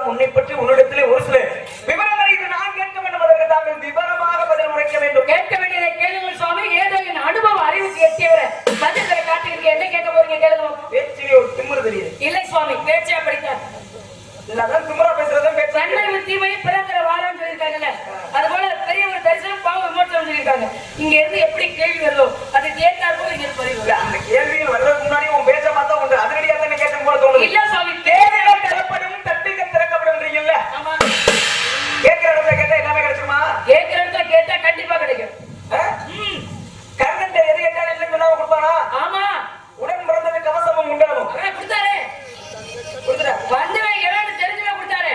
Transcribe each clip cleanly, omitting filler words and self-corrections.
உன்னை பற்றி உன்னிடத்திலே ஒரு சில விவரங்களை நான் கேட்க வேண்டும். அதற்கு தாங்கள் விவரமாக பதில் உரைக்க வேண்டும். கேட்க வேண்டியதை கேளுங்கள் சுவாமி. ஏதோ என் அனுபவ அறிவுக்கு எட்டியவர பதில்களை காட்டுகிறீங்க. என்ன கேட்க போறீங்க கேளுங்க. பேச்சிலே ஒரு திமிரு தெரியுது. இல்லை சுவாமி, பேச்சே அப்படித்தான். இல்லதான் திமிரா பேசுறதும் பேச்சு. நன்மை தீமையை பிறந்தர வாரம் சொல்லியிருக்காங்கல்ல, அது போல பெரிய ஒரு தரிசனம் பாவ விமோசனம் சொல்லியிருக்காங்க. இங்க இருந்து எப்படி கேள்வி வருதோ அது தேர்ந்தார் போல இங்க பதிவு. அந்த கேள்விகள் வர்றதுக்கு முன்னாடி உன் பேச்ச பார்த்தா உண்டு. அதிரடியாக தானே கேட்கும் போல தோணுது. இல்ல சுவாமி, தேவைகள் திறப்படும் தட்டுகள் திறக்கப்படும்ன்றீங்கல்ல. ஆமா, கேட்கிற இடத்துல கேட்டா எல்லாமே கிடைச்சுமா? கேட்கிற இடத்துல கேட்டா கண்டிப்பா கிடைக்கும். கர்ணன் எது கேட்டாலும் இல்லைன்னு சொல்லாம கொடுப்பானா? ஆமா, உடன் பிறந்தது கவசமும் உண்டாகும். அவன் கொடுத்தாரு. வந்தவன் எவன்னு தெரிஞ்சவன் கொடுத்தாரு.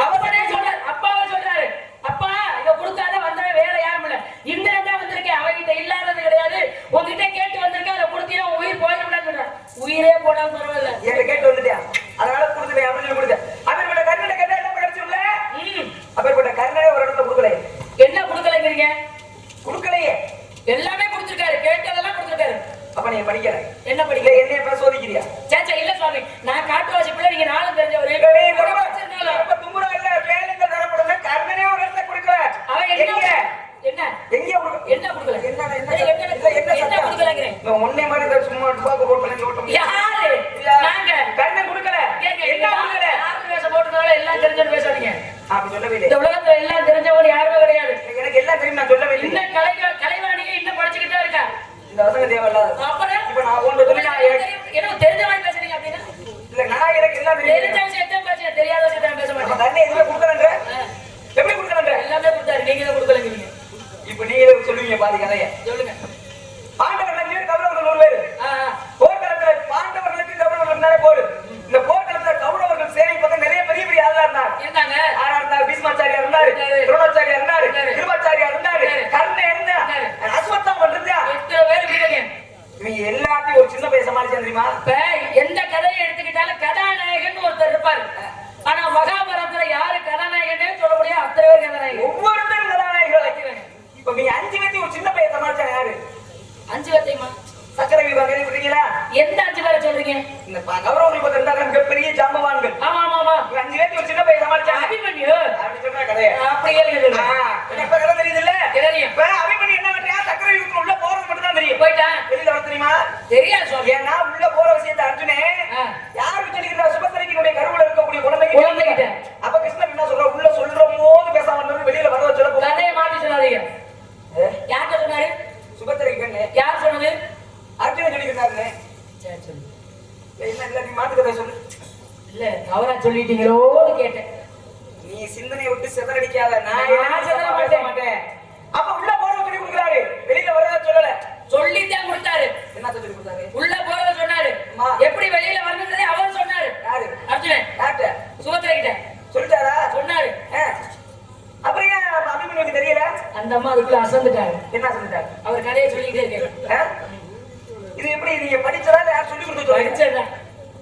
அவரே சொல்றாரு, அப்பாவை சொல்றாரு, அப்பா இத கொடுத்தாத வந்தவன் வேற யாரும் இல்ல, இந்திரன் தான் வந்திருக்கேன். அவகிட்ட இல்லாதது கிடையாது, உங்ககிட்ட கேட்டு வந்திருக்கேன். அதை கொடுத்தீங்கன்னா உயிர் போயிடக்கூடாதுன்னு சொல்றான். உயிரே போடாம பரவாயில்ல, என்கிட்ட கேட்டு வந்துட்டியா, அதனால கொடுத்துட்டேன் அப்படின்னு சொல்லி கொடுத்தேன். அப்பேற்பட்ட கர்ணனை கேட்டா என்ன கிடைச்சும்ல? அப்பேற்பட்ட கர்ணனை ஒரு இடத்துல கொடுக்கல. என்ன கொடுக்கலைங்கிறீங்க? கொடுக்கலையே, எல்லாமே கொடுத்திருக்காரு, கேட்டதெல்லாம் கொடுத்திருக்காரு. அப்ப நீங்க படிக்கல. என்ன படிக்கல? என்னைய பேச சோதிக்கிறியா? சேச்சா இல்ல சுவாமி, நான் காட்டுவாசி பிள்ளை, நீங்க நாளும் தெரிஞ்சவரு. தும்புரா இல்ல, வேலைக்கு தரப்படுங்க. கர்ணனே ஒரு இடத்துல கொடுக்கல. அவன் என்ன என்ன எங்க என்ன கொடுக்கல? என்ன கொடுக்கலங்கிறேன். ஒன்னே மாதிரி சும்மா பாக்க போட்டு பண்ணி ஓட்டும். யாரு? நாங்க. கர்ணன் கொடுக்கல. என்ன கொடுக்கல? யாரு பேச போட்டதால எல்லாம் தெரிஞ்சவன் பேசாதீங்க. அப்படி சொல்லவே இல்லை. இந்த உலகத்துல எல்லாம் தெரிஞ்சவன் யாருமே கிடையாது. எனக்கு எல்லாம் தெரியும், நான் சொல்லவே இல்லை. இன்னும் கலைவாணியை இன்னும் படிச்சுக்கிட்டே இருக்கா. இந்த வசங்க தேவையில்லாத. அப்புறம் இப்ப நான் ஒன்று சொல்லி எனக்கு தெரிஞ்ச மாதிரி பேசுறீங்க அப்படின்னா? இல்ல, நான் எனக்கு எல்லாம் தெரிஞ்ச விஷயத்தை பேசுங்க, தெரியாத விஷயத்தை பேச மாட்டேன். கர்ணன் எதுவுமே கொடுக்கலன்ற? எப்படி கொடுக்கலன்ற? எல்லாமே கொடுத்தாரு, நீங்க தான் கொடுக்கலங்கிறீங்க. இப்ப நீங்க சொல்லுவீங்க பாதி கதைய. சொல்லுங்க. பாண்டவர்கள் 5 பேர், கௌரவர்கள் 1 பேர். போர்க்களத்துல பாண்டவர்களுக்கு கௌரவர்கள் நிறைய போர். இந்த போர்க்களத்துல கௌரவர்கள் சேனை பக்கம் நிறைய பெரிய பெரிய ஆளா இருந்தாங்க. ஆனா இருந்தார், பீஷ்மாச்சாரியா இருந்தாரு, துரோணாச்சாரியா இருந்தாரு, கிருபாச்சாரியா இருந்தாரு, கர்ணன் இருந்தாரு, அஸ்வத்தாமன் இருந்தா. எத்தனை பேர் இருக்கீங்க? இவங்க எல்லாத்தையும் ஒரு சின்ன பையன் சமாளிச்சா தெரியுமா? இப்ப எந்த கதையை எடுத்துக்கிட்டாலும் கதாநாயகன் ஒருத்தர் இருப்பாரு. ஆனா மகாபாரதத்துல யாரு கதாநாயகனே சொல்ல முடியாது, அத்தனை பேர் கதாநாயகன். ஒவ்வொருத்தரும் கதாநாயகர்கள் வைக்கிறேன். இப்ப நீங்க 5 பேர்த்தையும் ஒரு சின்ன பையன் சமாளிச்சா யாரு? 5 பேர்த்தையுமா? சக்கர வியூகம் கேள்விப்பட்டீங்களா? எந்த 5 பேரை சொல்றீங்க? இந்த கௌரவர்கள் பக்கம் இருந்தாங்க மிகப்பெரிய ஜாம்பவான்கள். ஆமா ஆமா ஆமா. 5 பேர்த்தையும் ஒரு சின்ன பையன் சமாளிச்சாங்க. அபிமன்யு அப்படி சொல்ற கதையை அப்படி கேளுங்க. இப்ப கதை தெரியுது இல்ல? தெரியும். இப்ப அபிமன்யு என்ன பண்றியா? சக்கர வியூகத்துல உள்ள போறது மட்டும் தான் தெரியும். போயிட்டான். வெளியில வர தெரியுமா? தெரியாது சுவாமி. ஏன்னா உள்ள போற விஷயத்தை அர்ஜுனே யாருக்கு சொல்லிக்கிறா? சுபத்திரைக்கினுடைய கருவுல இருக்கக்கூடிய குழந்தைகிட்ட. அப்ப கிருஷ்ணன் என்ன சொல்ற? உள்ள சொல்ற போது பேசாம வந்து வெளியில வர வச்சு கதையை மாத்தி சொல்லாதீங்க. யார்கிட்ட சொன்னாரு? சுபத்திரைக்கு. யார் சொன்னது? அர்ஜுனன் சொல்லிக்கிறாரு. சரி சொல்லு. என்ன இல்ல, நீ மாத்து கதை சொல்லு. இல்ல தவறா சொல்லிட்டீங்களோன்னு கேட்டேன். நீ சிந்தனை விட்டு சிதறடிக்காத. நான் சிதற மாட்டேன். அப்ப உள்ள போறத சொல்லி கொடுக்குறாரு, வெளியில வரத சொல்லல. சொல்லித்தான் கொடுத்தாரு. என்ன சொல்லி கொடுத்தாரு? உள்ள போறத சொன்னாரு. எப்படி வெளியில வரணும்ன்றதை அவர் சொன்னாரு. யாரு? அர்ஜுனன். யார்ட்ட? சுபத்திரை கிட்ட சொல்லிட்டாரா? சொன்னாரு. அப்புறம் ஏன் அபிமன்யுக்கு தெரியல? அந்த அம்மா அதுக்குள்ள அசந்துட்டாரு. என்ன சொல்லிட்டாரு? அவர் கதையை சொல்லிக்கிட்டே இருக்காரு. இது எப்படி நீங்க படிச்சதா யார் சொல்லி கொடுத்து? படிச்சதுதான்.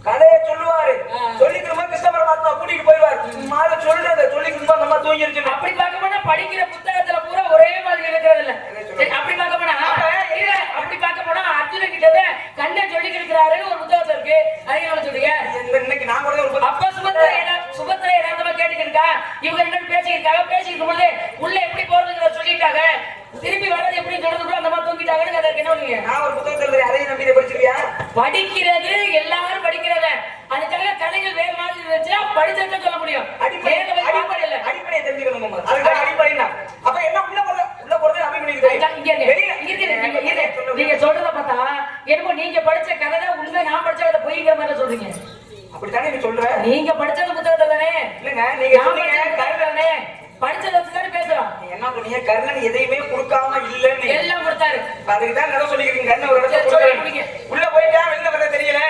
கதையை சொல்லுவாரு, சொல்லிக்கிறோமா கிருஷ்ண பரமாத்மா கூட்டிட்டு போயிடுவார். மாலை சொல்றத சொல்லிக்கிறோமா நம்ம தூங்கிருச்சு. அப்படி பார்க்க போனா படிக்கிற புத்தகத்துல பூரா ஒரே மாதிரி இருக்கிறது இல்ல. அப்படி பார்க்க போனா அப்படி பார்க்க போனா அர்ஜுனன் கிட்ட கண்ணை சொல்லி கொடுக்கிறாருன்னு ஒரு புத்தகத்துல இருக்கு. அதை சொல்றீங்க. இன்னைக்கு நான் கூட ஒரு அப்ப சுபத்திரை ஏதாவதமா கேட்டுக்கிட்டா இவங்க என்ன பேசிக்கிட்டாங்க. பேசிக்கிட்டு போது உள்ள எப்படி போறதுங்கிற சொல்லிட்டாங்க. திருப்பி வர்றது எப்படி சொல்றது அந்த மாதிரி தூங்கிட்டாங்கன்னு அதற்கு என்ன பண்ணுவீங்க? நான் ஒரு புத்தகத்துல அதையும் நம்பி படிச்சிருக்கியா? படிக்கிறது எல்லாரும் படிக்கிறத. அதுக்காக கதைகள் வேற மாதிரி இருந்துச்சுன்னா படிச்சதை சொல்ல முடியும். அடிப்படையை தெரிஞ்சுக்கணும். அதுக்காக அடிப்படைனா அப்ப என்ன உள்ள போறது அபிமன்யுக்கு நீங்க சொல்றத பார்த்தா என்னமோ நீங்க படிச்ச கதை தான் உண்மை, நான் படிச்ச கதை பொய்ங்கிற மாதிரி சொல்றீங்க. அப்படித்தானே நீ சொல்ற? நீங்க படிச்சது புத்தகத்துல தானே? இல்லங்க, நீங்க சொன்னீங்க கருதானே படிச்சத வச்சு தானே பேசுறோம். என்ன சொன்னீங்க? கர்ணன் எதையுமே கொடுக்காம இல்லன்னு. எல்லாம் கொடுத்தாரு. அதுக்கு தான் நான் சொல்லிக்கிறீங்க. கர்ணன் ஒரு இடத்துல கொடுத்தாரு. உள்ள போயிட்டா வெளில வர தெரியல.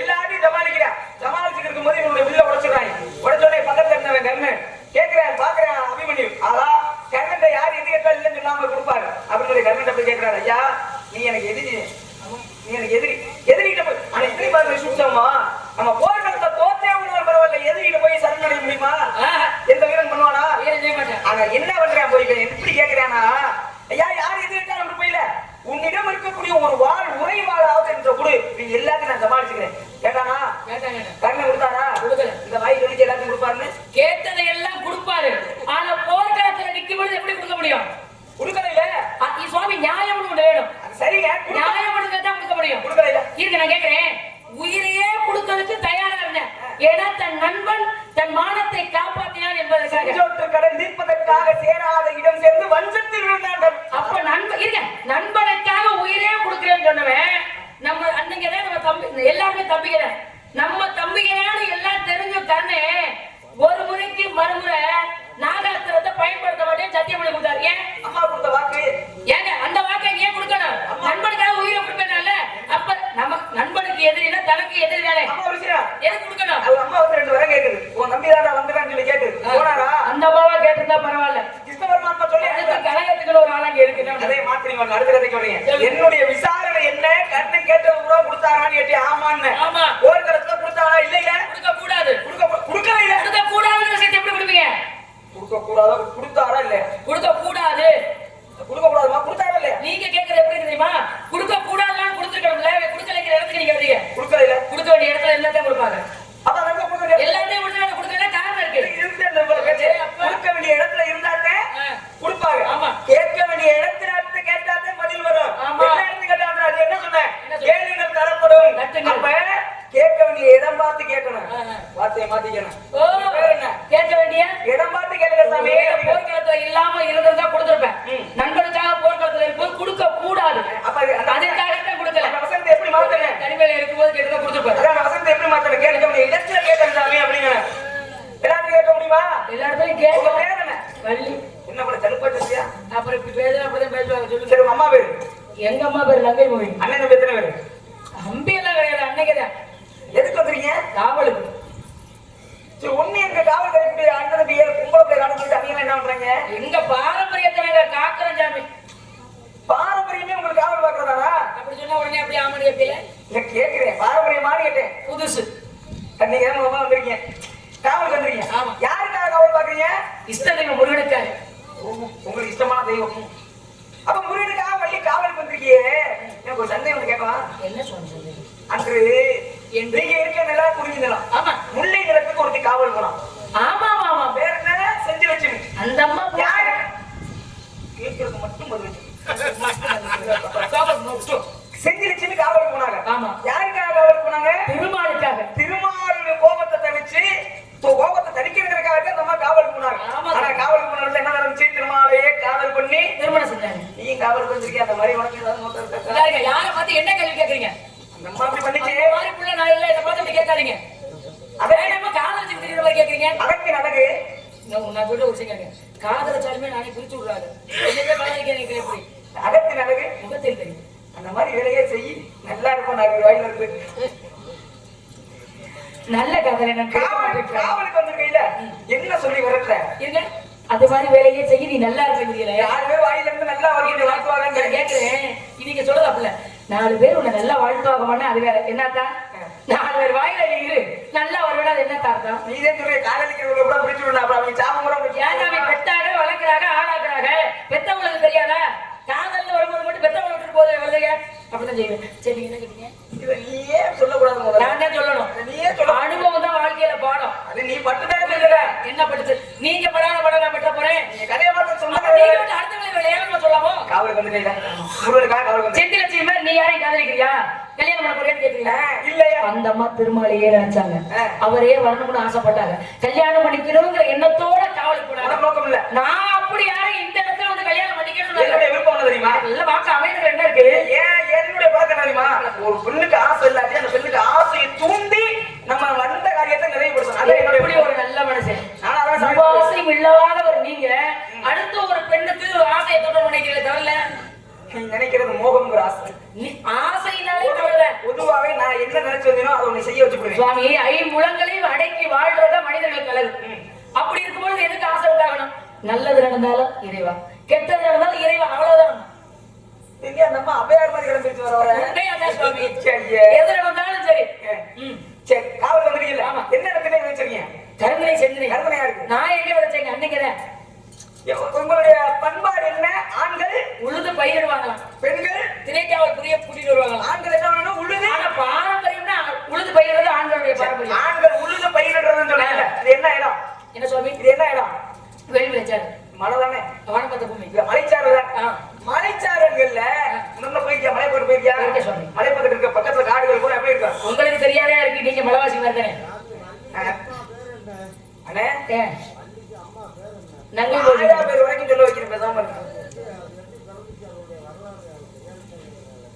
எல்லாத்தையும் சமாளிக்கிறா. சமாளிச்சுட்டு இருக்கும்போது இவனுடைய வில்ல உடைச்சிடுறாங்க. உடைச்சோடனே பக்கத்துல இருந்தவன் கர்ணன் கேட்கிறேன், பாக்குறேன் அபிமன்யு. ஆனா கர்ணன் யார் எது கேட்டாலும் இல்லைன்னு சொல்லாம கொடுப்பாரு அப்படின்னு சொல்லி கர்ணன் போய் கேட்கிறாரு, ஐயா நீ எனக்கு எதிரி, நீ எனக்கு எதிரிகிட்ட போய் ஆனா எதிரி பாருங்க சூட்சமா நம்ம போர்க்களத்தை தோத்தே உணவர் பரவாயில்ல, எதிரிகிட்ட போய் சரணடைய முடியுமா? எந்த வீரன் பண்ணுவானா? ஆனா என்ன பண்றான் போய் எப்படி கேட்கிறானா, ஐயா யார் எது கேட்டா நம்ம போயில உன்னிடம் இருக்கக்கூடிய ஒரு வாழ் உரை வாழாவது என்ற குடு நீ எல்லாத்தையும் நான் சமாளிச்சுக்கிறேன் கேட்டானா? கர்ணன் கொடுத்தாரா? இந்த வாய் சொல்லிச்சு எல்லாத்தையும் கொடுப்பாருன்னு கேட்டதை எல்லாம் கொடுப்பாரு. ஆனா போர்க்களத்துல நிக்கும் பொழுது எப்படி கொடுக்க முடியும்? கொடுக்கலையில சுவாமி நியாயம்னு ஒண்ணு வேணும். சரிங்க, நியாயம் தான் கொடுக்க முடியும். கொடுக்கலையில இருக்கு. நான் கேட்கிறேன், உயிரையே கொடுக்கிறதுக்கு தயாரா இருந்தேன். ஏன்னா தன் நண்பன் தன் மானத்தை காப்பாற்றினான் என்பதற்காக. கடன் தீர்ப்பதற்காக சேராத இடம் சேர்ந்து வஞ்சத்தில் விழுந்தார்கள். அப்ப நண்பன் இருக்க, நண்பனுக்காக உயிரே கொடுக்கிறேன்னு சொன்னவன் நம்ம அன்னைக்குதான் நம்ம தம்பி, எல்லாருமே தம்பிக்கிறேன். நம்ம தம்பிகளான எல்லாம் தெரிஞ்ச கண்ணே ஒரு முறைக்கு மறுமுறை நாகாஸ்திரத்தை பயன்படுத்த மாட்டேன் சத்தியம் பண்ணி கொடுத்தாரு. ஏன்? அம்மா கொடுத்த வாக்கு. ஏங்க அந்த வாக்கை ஏன் கொடுக்கணும்? நண்பனுக்காக உயிரை கொடுப்பேனால. அப்ப நம்ம நண்பனுக்கு எதிரினா தனக்கு எதிரினாலே எது கொடுக்கணும்? அது அம்மா வந்து 2 வரம் கேக்குது. உன் நம்பி தாண்டா வந்துட்டான்னு சொல்லி கேக்குது. போனாரா? அந்த அம்மாவா கேட்டிருந்தா பரவாயில்ல. கிருஷ்ண பரமாத்மா சொல்லி அதுக்கு கலகத்துக்குள்ள ஒரு ஆளாங்க இருக்கு. அதே மாத்திரீங்க. அடுத்த கதைக்கு வரீங்க. என்னுடைய விசாரணை என்ன? கண்ணன் கேட்ட கூட கொடுத்தாரான்னு கேட்டி ஆமான்னு. ஆமா. ஒரு தரத்துல கொடுத்தாரா? இல்லைங்க. கொடுக்க கூடாது. கொடுக்கவே இல்லை. கொடுக்க கூடாதுன்னு விஷயத்தை எப்படி கொடுப்பீங்க? கொடுக்க கூடாதா? கொடுத்தாரா? இல்ல கொடுக்க கூடாது. கொடுக்க கூடாதுமா? கொடுத்தாரா? இல்ல. நீங்க கேக்குறது எப்படி தெரியுமா? கொடுக்க கூடாதுன்னு கொடுத்துருக்கணும்ல. கொடுக்கலைங்கிற இடத்துக்கு நீங்க வரீங்க. கொடுக்கல. இல்ல. கொடுக்க வேண்டிய இடத்துல எல்லாத்தையும் கொடுப்பாங்க. அப்ப அங்க கொடுக்க எல்லாத்தையும் கொடுக்கல காரணம் இருக்கு. கொடுக்க வேண்டிய இடத்துல இருந்தாலே கொடுப்பாங்க. ஆமா. கேட்க வேண்டிய இடத்துல கேட்டாலே பதில் வரும். என்ன இடத்துல கேட்டா அது என்ன சொன்னேன்? கேளுங்கள் தரப்படும். அப்ப கேட்க வேண்டிய இடம் பார்த்து கேட்கணும். வார்த்தையை மாத்திக்கணும். கேட்க வேண்டிய இடம் பார்த்து கேளுங்க சாமி. போர்க்களத்துல இல்லாம இருந்ததா கொடுத்திருப்பேன். நண்பனுக்காக போர்க்களத்துல இருக்கும்போது கொடுக்க கூடாது. அப்ப அதுக்காகத்தான் கொடுக்கல. வசனத்தை எப்படி மாத்தணும்? தனிமையில இருக்கும்போது கேட்டதா கொடுத்திருப்பேன். அதான் வசனத்தை எப்படி மாத்தணும்? கேட்க வேண்டிய இடத்துல கேட்கணும் சாமி அப்படிங்கிற. எல்லாத்தையும் கேட்க முடியுமா? எல்லா இடத்துலயும் கேட்க பேருங்க வள்ளி. என்ன பண்ண தடுப்பாட்டியா? அப்புறம் இப்படி பேசுறேன் அப்படிதான் பேசுவாங்க. சொல்லுங்க. சரி, அம்மா பேரு? எங்க அம்மா பேரு நங்கை மொழி. அண்ணன் தம்பி எத்தனை பேரு? அம்பி எல்லாம் கிடையாது. அன்னைக்குதான். எதுக்கு வந்துறீங்க? காவலுக்கு. சரி, ஒண்ணு எங்க காவல் கரைக்கு அண்ணன் தம்பி கும்பல போய் காட்ட சொல்லிட்டு அண்ணன் என்ன பண்றாங்க? எங்க பாரம்பரியத்தை நாங்க காக்கிறோம் சாமி. பாரம்பரியமே உங்களுக்கு காவல் பாக்குறதானா? அப்படி சொன்னா உடனே அப்படி ஆமடி எப்படில? இல்ல கேக்குறேன், பாரம்பரியமானு கேட்டேன். புதுசு. நீங்க ஏமா வந்துருக்கீங்க? காவலுக்கு வந்துருக்கீங்க. ஆமா. யாருக்காக காவல் பாக்குறீங்க? இஷ்ட தெய்வம் முருகனுக்காக. உங்களுக்கு இஷ்டமான தெய்வம். அப்ப முருகனுக்காக வள்ளி காவலுக்கு வந்திருக்கியே. எனக்கு ஒரு சந்தேகம் ஒண்ணு கேட்கலாம். என்ன சொன்னீங்க? அன்று நீங்க இருக்க நிலம் குறிஞ்சி நிலம். ஆமா. முல்லை நிலத்துக்கு ஒருத்தி காவல் போலாம். ஆமா ஆமா. வேற என்ன? செஞ்சு வச்சு அந்த அம்மா யாரு கேட்கறது மட்டும் பதில் செஞ்சு வச்சுன்னு காவலுக்கு போனாங்க. ஆமா. யாருக்காக காவலுக்கு போனாங்க? திருமாலுக்காக. திருமாலுடைய கோபத்தை தணிச்சு கோபத்தை தணிக்கிறதுக்காக அந்த அம்மா காவலுக்கு போனாங்க. ஆனா காவலுக்கு போனது என்ன நடந்துச்சு? திருமாலையே காவல் பண்ணி திருமணம் செஞ்சாங்க. நீ காவலுக்கு வந்திருக்கிய. அந்த மாதிரி உனக்கு ஏதாவது யாரை பார்த்து என்ன கேள்வி கேட்கறீங்க? அந்த அம்மா அப்படி பண்ணிச்சு. மாதிரி புள்ள நான் இல்ல, இதை பார்த்து அப்படி கேட்காதீங்க. அதே நம்ம காதலிச்சு தெரியுற மாதிரி கேட்கறீங்க. அதற்கு நடக்கு நான் சொல்ல ஒரு விஷயம் காதலிச்சாலுமே நானே பிரிச்சு விடுறாரு. என்னவே காதலிக்க எப்படி? அதற்கு நடக்கு முகத்தில் தெரியும். அந்த மாதிரி வேலையே செய்யி நல்லா இருக்கும். நான் வாயில இருக்கு நல்ல காதலை நான் காவலுக்கு வந்திருக்கையில என்ன சொல்லி வரல இருங்க. அது மாதிரி வேலையே செய்ய நீ நல்லா இருக்க. 4 பேர் வாயில இருந்து நல்லா வருகின்ற வாழ்த்துவாங்க. கேட்கிறேன். நீங்க சொல்றது அப்பல 4 பேர் உன்னை நல்லா வாழ்த்துவாங்கன்னு அது வேற. என்னத்தான் 4 பேர் வாயில நீ இரு நல்லா வருவேன். அது என்ன தார்த்தம்? நீதே சொல்ற காதலிக்கிறவங்க கூட பிடிச்சு விடணும். அப்புறம் அவங்க சாபம் கூட ஏன் பெற்றாக வளர்க்கிறாங்க ஆளாக்குறாங்க. பெத்தவங்களுக்கு தெரியாதா? காதல்னு வரும்போது மட்டும் பெத்தவங்களை விட்டுட்டு போதே வருதுங்க. அப்படிதான் செய்வேன். சரி, என்ன கேட்டீங்க? இதை நீயே சொல்லக்கூடாது. நான் தான் சொல்லணும். நீயே சொல்ல. அனுபவம் தான் வாழ்க்கையில பாடம். அது நீ பட்டுதான் தெரியல. என்ன படுத்து? நீங்க படாத படம் நான் பெற்ற போறேன். நீங்க கதையை பார்த்து சொன்னாங்க. அடுத்த ஏன் சொல்லாமோ? காவலுக்கு வந்துட்டீங்க. முருகனுக்காக காவலுக்கு வந்து செந்தில சீமை நீ யாரையும் காதலிக்கிறியா? கல்யாணம் பண்ண போறியான்னு கேக்குறீங்க. இல்லையா? அந்த அம்மா திருமாலையே நினைச்சாங்க. அவரே வரணும்னு ஆசைப்பட்டாங்க. கல்யாணம் பண்ணிக்கணுங்கிற எண்ணத்தோட காவலுக்கு போனாங்க. நோக்கம் இல்ல. நான் அப்படி யாரையும் இந்த இடத்துல வந்து கல்யாணம் பண்ணிக்கணும் என்னுடைய விருப்பம் என்ன தெரியுமா? இல்ல வாக்கு அமைதில என்ன இருக்கு? என்னுடைய பழக்கம் தெரியுமா? ஒரு பெண்ணுக்கு ஆசை இல்லாட்டி அந்த பெண்ணுக்கு ஆசையை தூண்டி நம்ம வந்த காரியத்தை நிறைவுபடுத்தணும். அது என்னுடைய ஒரு நல்ல மனுஷன். ஆசையும் இல்லாதவர் நீங்க அடுத்த ஒரு பெண்ணுக்கு ஆசையை தொடர்பு நினைக்கிறத தவிர நினைக்கிறது மோகம்ங்கிற ஆசை. ஆசையினாலே தவிர பொதுவாவே நான் என்ன நினைச்சு வந்தேனோ அதை உன்னை செய்ய வச்சுடுவேன். சுவாமி, 5 முழங்களையும் அடக்கி வாழ்றத மனிதர்களுக்கு அழகு. அப்படி இருக்கும்போது எதுக்கு ஆசை உண்டாகணும்? நல்லது நடந்தாலும் இறைவா, கெட்டது நடந்தாலும் இறைவா, அவ்வளவுதான். எங்க நம்ம அபயார் மாதிரி கிளம்பிட்டு வர சுவாமி, எது நடந்தாலும் சரி. சரி, காவல் வந்துருக்கீங்க. ஆமா. என்ன இடத்துல வச்சிருக்கீங்க? கருங்கலை செஞ்சு கருங்கலையா இருக்கு. நான் எங்க வச்சேங்க? அன்னைக்குதான். உங்களுடைய பண்பாடு என்ன? ஆண்கள் உழுது பயிரிடுவாங்களாம், பெண்கள் திணைக்காவல் புரிய கூட்டிட்டு வருவாங்க. ஆண்கள் என்ன பண்ணணும்? உழுது. ஆனா பாரம்பரியம்னா உழுது பயிரிடுறது ஆண்களுடைய பாரம்பரியம். ஆண்கள் உழுது பயிரிடுறதுன்னு சொன்னாங்க. அது என்ன இடம்? என்ன சுவாமி? இது என்ன இடம்? வெளி வச்சாரு மலை தானே? வானப்பத்த பூமி. இல்ல மலைச்சாரல் தான். மலைச்சாரல்கள்ல முன்ன போயிருக்கியா? மலை போட்டு போயிருக்கியா? இருக்கேன் சுவாமி. மலை பக்கத்துல இருக்க பக்கத்துல காடுகள் கூட எப்படி இருக்கா? உங்களுக்கு தெரியாதே இருக்கு, நீங்க மலைவாசி மாதிரி தானே. அண்ணே நங்கை ஆயிரம் பேர் வரைக்கும் சொல்ல வைக்கிறேன், பேசாம இருக்கு.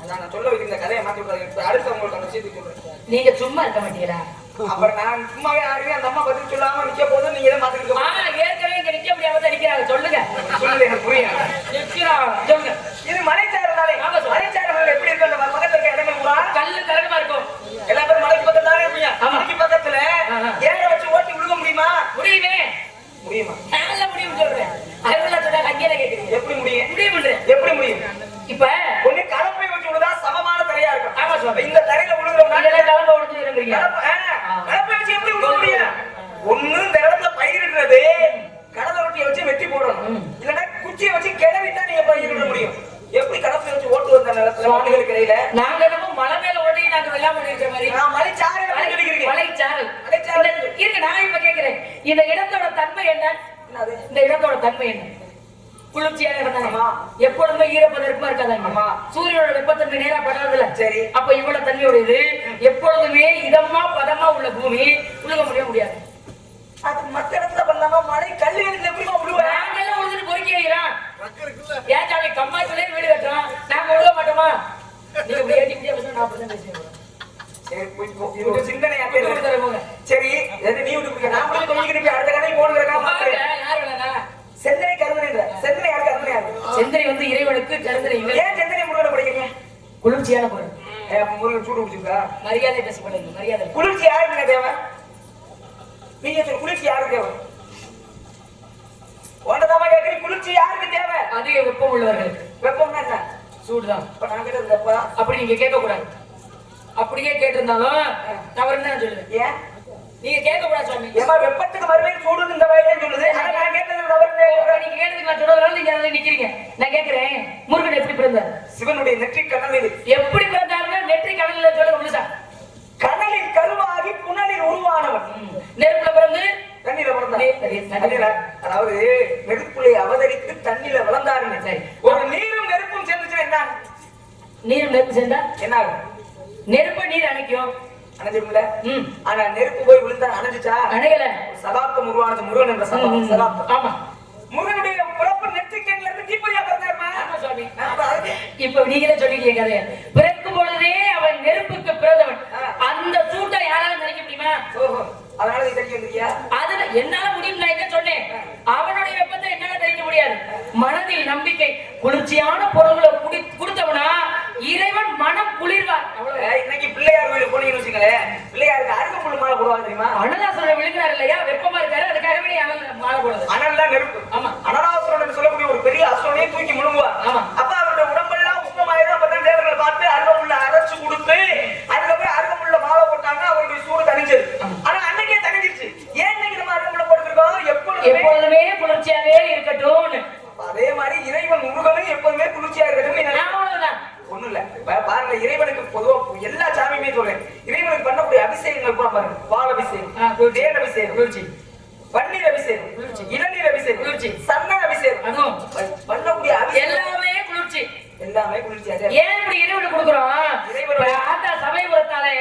அதான் நான் சொல்ல வைக்கிற கதையை மாத்தி விடாது. அடுத்து உங்களுக்கு அந்த விஷயத்துக்கு சொல்றேன். நீங்க சும்மா இருக்க மாட்டீங்களா? அப்புறம் நான் சும்மாவே ஆடுவேன். அந்த அம்மா பதில் சொல்லாம நிக்க போதும், நீங்க தான் மாத்திருக்க. ஏற்கனவே இங்க நிக்க முடியாம நிக்கிறாங்க. சொல்லுங்க சொல்லுங்க, எனக்கு புரியும். நிக்கிறாங்க சொல்லுங்க. இது மலைச்சாரல்னாலே மலைச்சாரல் எப்படி இருக்கு? அந்த பக்கத்துல இருக்க இடங்கள் பூரா கல்லு கரகமா இருக்கும். எல்லா பேரும் மலைக்கு பக்கத்துல தானே இருப்பீங்க. மலைக்கு பக்கத்துல ஏற வச்சு ஓட்டி விழுக முடியுமா? முடியுமே. முடியுமா? நல்ல முடியும் சொல்றேன். அதெல்லாம் சொன்னா அங்கேயே கேக்குறீங்க. எப்படி முடியும்? முடியும். எப்படி முடியும்? இப்ப ஒண்ணு கலப்பை வச்சு விழுதா சமமான தரையா இருக்கும். ஆமா சுவாமி. இந்த தரையில விழுகிறோம்னா கலப்பை உடைஞ்சு இருக்கிறீங்க. கலப்பை வச்சு எப்படி விழுக முடியும்? ஒண்ணு இந்த இடத்துல பயிரிடுறது கடலை ரொட்டியை வச்சு வெட்டி போடணும். இல்லன்னா குச்சியை வச்சு கிளவிட்டா நீங்க பயிரிட முடியும். எப்படி கலப்பை வச்சு ஓட்டு வந்த நிலத்துல மாட்டுகளுக்கு இடையில நாங்க என்னமோ மலை மேல ஓட்டி நாங்க வெள்ளாம பண்ணிருக்கிற மாதிரி. நான் மலைச்சாரல் மலைச்சாரல் இருக்கு. நான் இப்ப கேக்குறேன், இந்த இடத்தோட தன்மை என்ன? இந்த இடத்தோட தன்மை என்ன? குளிர்ச்சியான இடம் தானே? எப்பொழுதுமே ஈரப்பதற்குமா இருக்காதாங்க. சூரியனோட வெப்பத்தன்மை நேரா படாதுல. சரி. அப்ப இவ்வளவு தண்ணியோட இது எப்பொழுதுமே இதமா பதமா உள்ள பூமி உழுக முடியாது. அது மத்த இடத்துல பண்ணாம மழை கல்லுகளுக்கு எப்படிமா விழுவேன்? நாங்கெல்லாம் உழுதுட்டு பொறுக்கி வைக்கிறோம். ஏன் சாமி கம்மாய்க்குள்ளே வீடு கட்டுறோம், நாங்க உழுக மாட்டோமா? நீங்க இப்படி ஏற்றி பேசணும், நான் அப்படிதான் பேசுறேன். சரி, சிந்தனையா போங்க. சரி, நீ விட்டு நான் கூட சொல்லிக்கிட்டு அடுத்த கதை போடுறேன். யார் வேணா செந்தனை கருந்தனை செந்தனை யாரு கருந்தனை யாரு? செந்தனை வந்து இறைவனுக்கு கருந்தனை. ஏன் செந்தனை முருகனை படிக்கிறீங்க? குளிர்ச்சியான பொருள். முருகன் சூடு பிடிச்சிருக்கா? மரியாதை பேசப்படுது. மரியாதை. குளிர்ச்சி யாருக்கு தேவை? நீங்க சொல்ல குளிர்ச்சி யாருக்கு தேவை? ஒன்றதாம கேட்கிறீங்க, குளிர்ச்சி யாருக்கு தேவை? அதிக வெப்பம் உள்ளவர்களுக்கு. வெப்பம்னா என்ன? சூடுதான். இப்ப நான் கேட்டது வெப்பா? அப்படி நீங்க கேட்க கூடாது. அப்படியே கேட்டிருந்தாலும் தவறு தான் சொல்லுவேன். ஏன் நீங்க கேட்க கூடாது சுவாமி? ஏமா வெப்பத்துக்கு மறுபடியும் சூடுன்னு இந்த வயலே சொல்லுது. ஆனா நான் கேட்டது தவறு. நீங்க கேட்டதுக்கு நான் சொல்றதுனால நீங்க அதை நிக்கிறீங்க. நான் கேட்கிறேன், முருகன் எப்படி பிறந்தார்? சிவனுடைய நெற்றி கனலில். எப்படி பிறந்தாருன்னா நெற்றி கனலில் சொல்ல முழுசா. கனலில் கருவாகி புனலில் உருவானவன். நெருப்புல பிறந்து தண்ணியில பிறந்தார். அதாவது நெருப்புலை அவதரித்து தண்ணியில வளர்ந்தாருங்க. சரி, ஒரு நீரும் நெருப்பும் சேர்ந்துச்சுன்னா என்ன? நீரும் நெருப்பு சேர்ந்தா என்ன ஆகும்? நெருப்ப நீர் அணைக்கும். அணைஞ்சிருக்குல்ல? ஆனா நெருப்பு போய் விழுந்தா அணைஞ்சிச்சா? அணையல. சதாப்தம் உருவானது முருகன் என்ற சதாப்தம். ஆமா, முருகனுடைய பிறப்பு நெற்றிக்கண்ணில இருந்து தீப்பொறியா பிறந்தாருமா? ஆமா சுவாமி. இப்ப நீங்களே சொல்லிக்கீங்க கதையை. பிறக்கும் பொழுதே அவன் நெருப்புக்கு பிறந்தவன். அந்த சூட்டை யாரால நினைக்க முடியுமா? அதனால நீ தெரிஞ்சு வந்திருக்கியா? அதுல என்னால முடியும். நான் என்ன சொன்னேன்? அவனுடைய வெப்பத்தை என்னால தெரிவிக்க முடியாது. மனதில் நம்பிக்கை. குளிர்ச்சியான பொருள்களை கொடுத்தவனா இறைவன் மனம் குளிர்வார். இன்னைக்கு பிள்ளையார் கோயில் போனீங்கன்னு வச்சுங்களேன், பிள்ளையாருக்கு அருகம்புல் மாலை போடுவாங்க தெரியுமா? அனலாசுரன் விழுக்கிறார் இல்லையா? வெப்பமா இருக்காரு, அதுக்காகவே மாலை போடுறது. அனல் தான் நெருப்பு. ஆமா, அனலாசுரன் சொல்லக்கூடிய ஒரு பெரிய அசுரனையே தூக்கி முழுங்குவார். ஆமா, அப்ப அவருடைய உடம்பெல்லாம் உப்பமாயிரும். அப்பதான் தேவர்களை பார்த்து அருகம்புல்ல அரைச்சு கொடுத்து அதுக்கப்புறம் அருகம்புல்ல மாலை போட்டாங்க. அவருடைய சூடு தணிஞ்சது. ஆனா அன்னைக்கே தணிஞ்சிருச்சு. ஏன் இன்னைக்கு நம்ம அருகம்புல்ல போட்டுருக்கோம்? எப்பொழுதுமே குளிர்ச்சியாவே இருக்கட்டும். அதே மாதிரி இறைவன் முருகனும் எப்போதுமே குளிர்ச்சியா இருக்கட்டும். ஒண்ணும் இல்ல, பாருங்க, இறைவனுக்கு பொதுவா எல்லா சாமியுமே சொல்றேன், இறைவனுக்கு பண்ணக்கூடிய அபிஷேகங்கள் கூட பாருங்க. பால் அபிஷேகம், தேன் அபிஷேகம், குளிர்ச்சி. பன்னீர் அபிஷேகம், குளிர்ச்சி. இளநீர் அபிஷேகம், குளிர்ச்சி. சந்தன அபிஷேகம், அதுவும் பண்ணக்கூடிய எல்லாமே குளிர்ச்சி. எல்லாமே குளிர்ச்சியா. ஏன் இப்படி இறைவனுக்கு கொடுக்குறோம்? இறைவனோட ஆத்தா சமயபுரத்தாலே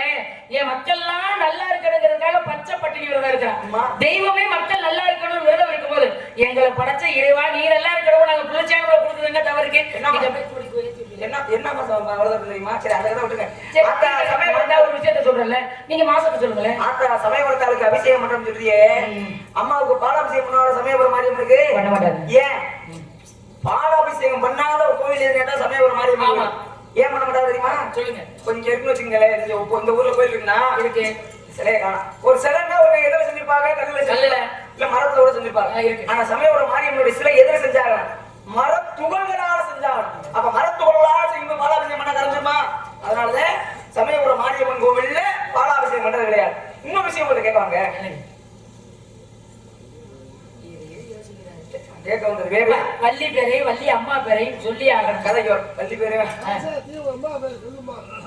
என் மக்கள் எல்லாம் நல்லா இருக்கணுங்கிறதுக்காக பச்சை பட்டினி விரதம் இருக்கிறான். தெய்வமே மக்கள் நல்லா இருக்கணும் விரதம் இருக்கும் போது எங்களை படைச்ச இறைவா நீ நல்லா இருக்கணும், நாங்க குளிர்ச்சியான கொடுக்குறது என்ன தவறு இருக்கு? என்ன விரதம் தெரியுமா? சரி, அதை விட்டுங்க. ஒரு விஷயத்த சொல்றேன்ல, நீங்க மாசத்தை சொல்லுங்களேன். ஆத்தா சமயபுரத்தாளுக்கு அபிஷேகம் பண்றோம் சொல்றியே, அம்மாவுக்கு பாலாபிஷேகம் பண்ணாத சமயபுரம் மாரியம் இருக்கு? பண்ண மாட்டாங்க. ஏன் பாலாபிஷேகம் பண்ணாத ஒரு கோவில் கேட்டா சமயபுரம் மாரியம் ஏன் பண்ண மாட்டாங்க தெரியுமா? சொல்லுங்க. கொஞ்சம் இருக்குன்னு வச்சுங்களேன். இந்த ஊர்ல கோயில் இருக்குன்னா இருக்கு, சிலையை காணும். ஒரு சிலைன்னா ஒரு எதிர செஞ்சிருப்பாங்க, கல்லுல இல்ல மரத்தோட செஞ்சிருப்பாங்க. ஆனா சமயபுரம் மாரியம்மனுடைய சிலை எதிர செஞ்சாங்க? மரத்துகள்களால செஞ்சாங்க. அப்ப மரத்துகளால செய்யும் பாலாபிஷேகம் பண்ண கரைஞ்சிருமா? அதனாலதான் சமயபுரம் மாரியம்மன் கோவில்ல பாலாபிஷேகம் பண்றது கிடையாது. இன்னொரு விஷயம் கொஞ்சம் கேட்பாங்க, கேட்க வந்தது வேற. வள்ளி பேரை வள்ளி அம்மா பேரை சொல்லி ஆகணும். கதைக்கு வரும். வள்ளி பேரு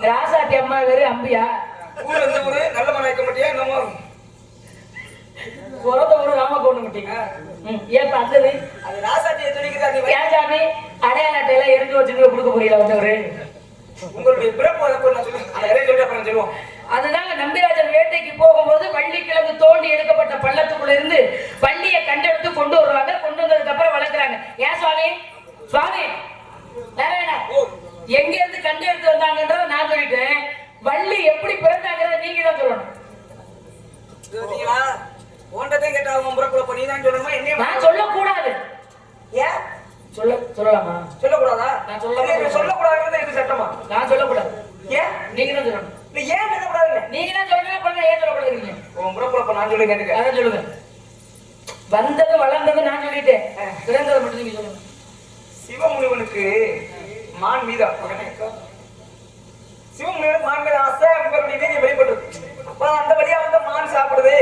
ராசாத்தி அம்மா பேரு அம்பியா. ஊர் எந்த ஊரு? நல்ல மனம் வைக்க மாட்டியா? என்னமோ பிறந்த ஒரு ராம கொண்டு விட்டீங்க ஏப்ப அந்தது அது ராசாத்தியை துணிக்கிறார் நீ ஏன் சாமி அடையாள அட்டையெல்லாம் எரிஞ்சு வச்சுட்டு கொடுக்க போறீங்களா வந்தவரு உங்களுடைய பிறப்பு அதை நான் சொல்லுவேன் அதை எதையும் சொல்லி அப்புறம் சொல்லுவோம். அதனால நம்பிராஜன் வேட்டைக்கு போகும்போது வள்ளிக்கிழங்கு தோண்டி எடுக்கப்பட்ட பள்ளத்துக்குள்ள இருந்து வள்ளியை கண்டெடுத்து கொண்டு வருவாங்க. கொண்டு வந்ததுக்கு அப்புறம் வளர்க்குறாங்க. ஏன் சுவாமி சுவாமி எங்க இருந்து கண்டெடுத்து வந்தாங்கன்றத நான் சொல்லிட்டேன். வள்ளி எப்படி பிறந்தாங்கிறத நீங்க தான் சொல்லணும். ஓண்டதே கேட்டா உன் பிறப்பு நீ தான் சொல்லணுமா என்ன நான் சொல்லக்கூடாது. ஏன் சொல்லலாமா சொல்லக்கூடாதா? நான் சொல்லக்கூடாது எனக்கு சட்டமா? நான் சொல்லக்கூடாது. ஏன் நீங்க தான் சொல்லணும். ஏன் சொல்லக்கூடாது? நீங்க தான் சொல்லணும். ஏன் சொல்லக்கூடாது? உன் பிறப்பு நான் சொல்லி கேட்டுக்க அதான் சொல்லுங்க. வந்தது வளர்ந்தது நான் சொல்லிட்டேன். பிறந்தது மட்டும் நீங்க சொல்லுங்க. சிவமுனிவனுக்கு மான் மீது சிவமுனிவனுக்கு மான் மீது ஆசை நீங்க வெளிப்பட்டு அப்ப அந்த வழியா வந்து மான் சாப்பிடுது.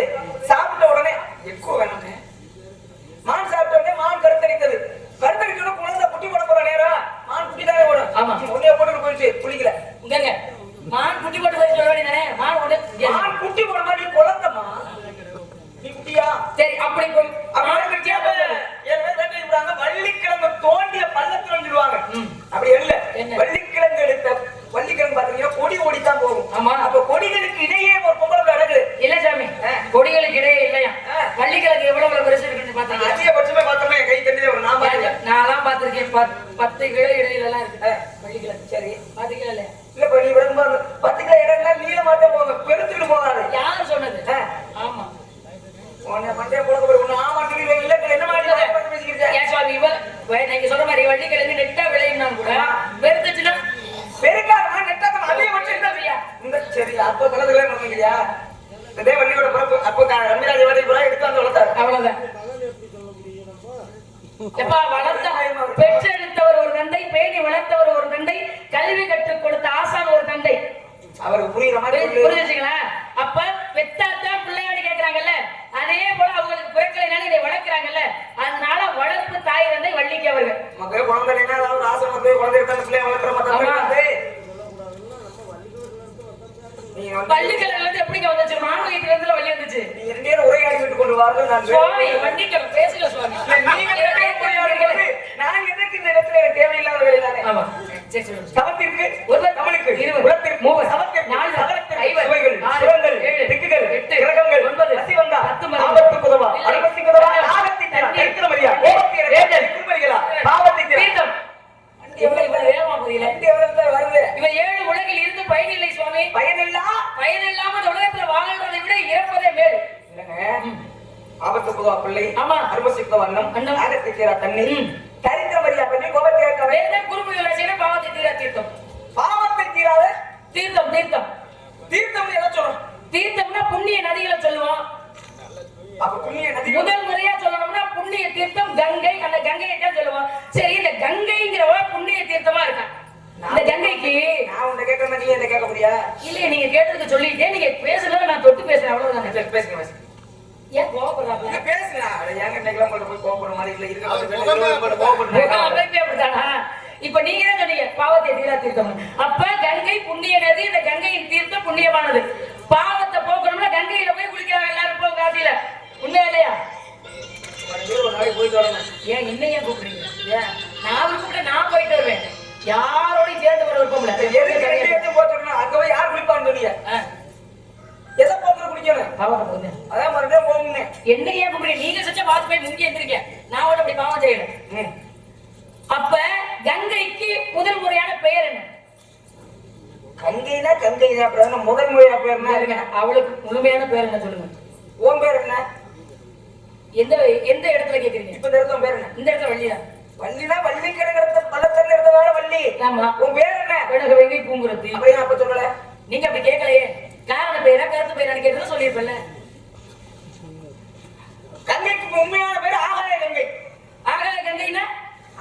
சாப்பிட்ட உடனே ఎక్కువ வேணும்னு மான் சாப்பிட்ட உடனே மான் கருத்தரித்தது. கருத்தரிச்சோட குழந்தை குட்டி போட போற நேரம் மான் குட்டி தானே போடும். ஆமா உன்னைய போட்டு போயிடுச்சு குளிக்கல. இங்க மான் குட்டி போட்டு போய் சொல்ல வேண்டியதானே. மான் குட்டி போட மாதிரி குழந்தைமா நீ குட்டியா? சரி அப்படி வள்ளிக்கிழங்கு தோண்டிய பள்ளத்துல வந்துடுவாங்க. அப்படி இல்ல வள்ளிக்கிழங்கு எடுத்த வள்ளிக்கிழங்கு பாத்தீங்கன்னா கொடி ஓடித்தான் போகும். ஆமா அப்ப கொடிகளுக்கு இடையே ஒரு பொங்கல் நடக்குது இல்ல சாமி. கொடிகளுக்கு இடையே இல்லையா? வள்ளிக்கிழங்கு எவ்வளவு பெருசு இருக்குன்னு பாத்தீங்க. அதிகபட்சமே பார்த்தோம்னா கை தண்ணியே ஒரு நான் பாத்திருக்கேன். 10 கிலோ இடையில எல்லாம் இருக்கு வள்ளிக்கிழங்கு. சரி 10 கிலோ இல்லையா? இல்ல இப்ப நீ விடும்போது 10 கிலோ இடம் நீளமாட்ட போங்க பெருத்துட்டு போகாது. யார் சொன்னது? ஆமா மண்டே போல ஒண்ணு ஆமா சொல்லி இல்ல என்ன மாதிரி பேசிக்கிறீங்க? ஏன் சுவாமி நீங்க சொல்ற மாதிரி வள்ளிக்கிழங்கு நெட்டா விளையும்னா கூட பெருத்துச்சுன்னா பெருக்காரமா நெட்டா அதே வச்சு இருந்தா இந்த சரி அப்ப கலந்துல பண்ணுவீங்களா? இதே வள்ளியோட பிறப்பு அப்ப ரம்மிராஜ வாடி புறா எடுத்து வந்து வளர்த்தாரு. அவ்வளவுதான். எப்பா வளர்த்த பெற்றெடுத்தவர் ஒரு தந்தை, பேணி வளர்த்தவர் ஒரு தந்தை, கல்வி கற்றுக் கொடுத்த ஆசான் ஒரு தந்தை. அவருக்கு புரியுற மாதிரி புரிஞ்சுங்களா? அப்ப பெத்தாத்தான் பிள்ளையாடி கேட்கிறாங்கல்ல, அதே போல அவங்களுக்கு பிறக்கலைனால இதை வளர்க்கிறாங்கல்ல, அதனால வளர்ப்பு தாய் தந்தை வள்ளிக்கு அவர்கள். மக்கள் குழந்தைன்னா அதாவது ஆசிரமத்தை குழந்தை எடுத்தாங்க பிள்ளைய வளர்க்குற மாதிரி பள்ளிக்கிழமை வந்து எப்படிங்க வந்துச்சு? மாநிலத்துல இருந்து வள்ளி வந்துச்சு. நீங்க 2 பேரும் உரையாடி விட்டு கொண்டு வாங்க. நான் சுவாமி வண்டிக்கிழமை பேசுங்க சுவாமி. நீங்க நான் எதற்கு இந்த இடத்துல தேவையில்லாத வேலை தானே. ஆமா சரி சொல்லுங்க. சமத்திற்கு ஒருவர் தமிழுக்கு 20 குலத்திற்கு 3 சமத்திற்கு 4 சமத்திற்கு 5 சுவைகள் சுரங்கள் 7 திக்குகள் 8 கிரகங்கள் 9 அசிவந்தா 10 ஆபத்து குதவா அடிபத்தி குதவா ஆகத்தின் தரித்திர மரியா ஓகே வேதல் திருமரிகளா பாவத்தை தீர்த்தம் இவங்க வேகமா புரியல. வருது இவ 7 உலகில் இருந்து பயனில்லை சுவாமி. பயனில்லாம இந்த உலகத்துல வாழ்றதை விட இறப்பதே மேல் இல்லங்க. ஆபத்து குதவா பிள்ளை ஆமா அருமசித்த வண்ணம் ஆகத்தை தீரா தண்ணீர் தரித்திர மரியா பண்ணி கோபத்தை கேட்க வேதம் குருபுகளை செய்ய பாவத்தை தீரா தீர்த்தம். பாவத்தை தீராத தீர்த்தம். தீர்த்தம் தீர்த்தம் எதை சொல்றோம்? தீர்த்தம்னா புண்ணிய நதிகளை சொல்லுவோம். அப்ப புண்ணிய நதி முதல் முறையா சொல்லணும்னா புண்ணிய தீர்த்தம் கங்கை. அந்த கங்கையை தான் சொல்லுவோம். சரி இந்த கங்கைங்கிறவ புண்ணிய தீர்த்தமா இருக்கா? இந்த கங்கைக்கு நான் உன்னை கேட்கறேன், நீ என்ன கேட்க முடியா? இல்லையே நீங்க கேட்டதுக்கு சொல்லிட்டே நீங்க பேசல, நான் தொட்டு பேசுறேன் அவ்வளவுதான். பேசுங்க ஏன் கோபப்படுறாங்க? பேசுங்க. ஏங்க இன்னைக்கெல்லாம் போய் கோபப்படுற மாதிரி இல்ல இருக்கு. இப்ப நீங்க தான் சொன்னீங்க பாவத்தை தீரா தீர்த்தம். அப்ப கங்கை புண்ணிய நதி. இந்த கங்கையின் தீர்த்தம் புண்ணியமானது. பாவத்தை போக்கணும்னா கங்கையில போய் குளிக்கிறாங்க எல்லாரும் போய் காசியில. உண்மையா இல்லையா? ஏன் என்னையா கூப்பிடுறீங்க? ஏன் நான் கூப்பிட்டு நான் போயிட்டு வருவேன். யாரோடையும் சேர்ந்து வர விருப்பம் இல்ல. அங்க போய் யார் குளிப்பான்னு சொன்னீங்க? எதை போக்குற குடிக்கணும்? பாவத்தை போகுது. அதான் மறுபடியும் போகணும். என்னையா கூப்பிடுறீங்க? நீங்க செஞ்ச பார்த்து போய் முங்கி எந்திரிக்க. நான் கூட அப்படி பாவம் செய்யல. அப்ப கங்கைக்கு முதல் முறையான பெயர் என்ன? கங்கைனா கங்கைனா அப்புறம் முதல் முறையான பெயர் என்ன? அவளுக்கு முழுமையான பெயர் என்ன சொல்லுங்க. உன் பேர் என்ன? எந்த எந்த இடத்துல கேக்குறீங்க? இப்ப இந்த இடத்துல பேர் என்ன? இந்த இடத்துல வள்ளியா? வள்ளினா வள்ளி கிடங்கறத பள்ளத்துல இருந்ததால வள்ளி. ஆமா. உன் பேர் என்ன? வெடக வெங்கை பூங்குறத்தி. அப்ப ஏன் அப்ப சொல்லல? நீங்க அப்படி கேட்கலையே. காரண பேரா கருத்து பேரா கேட்டது சொல்லிருப்பல. கங்கைக்கு உண்மையான பேர் ஆகாய கங்கை. ஆகாய கங்கைனா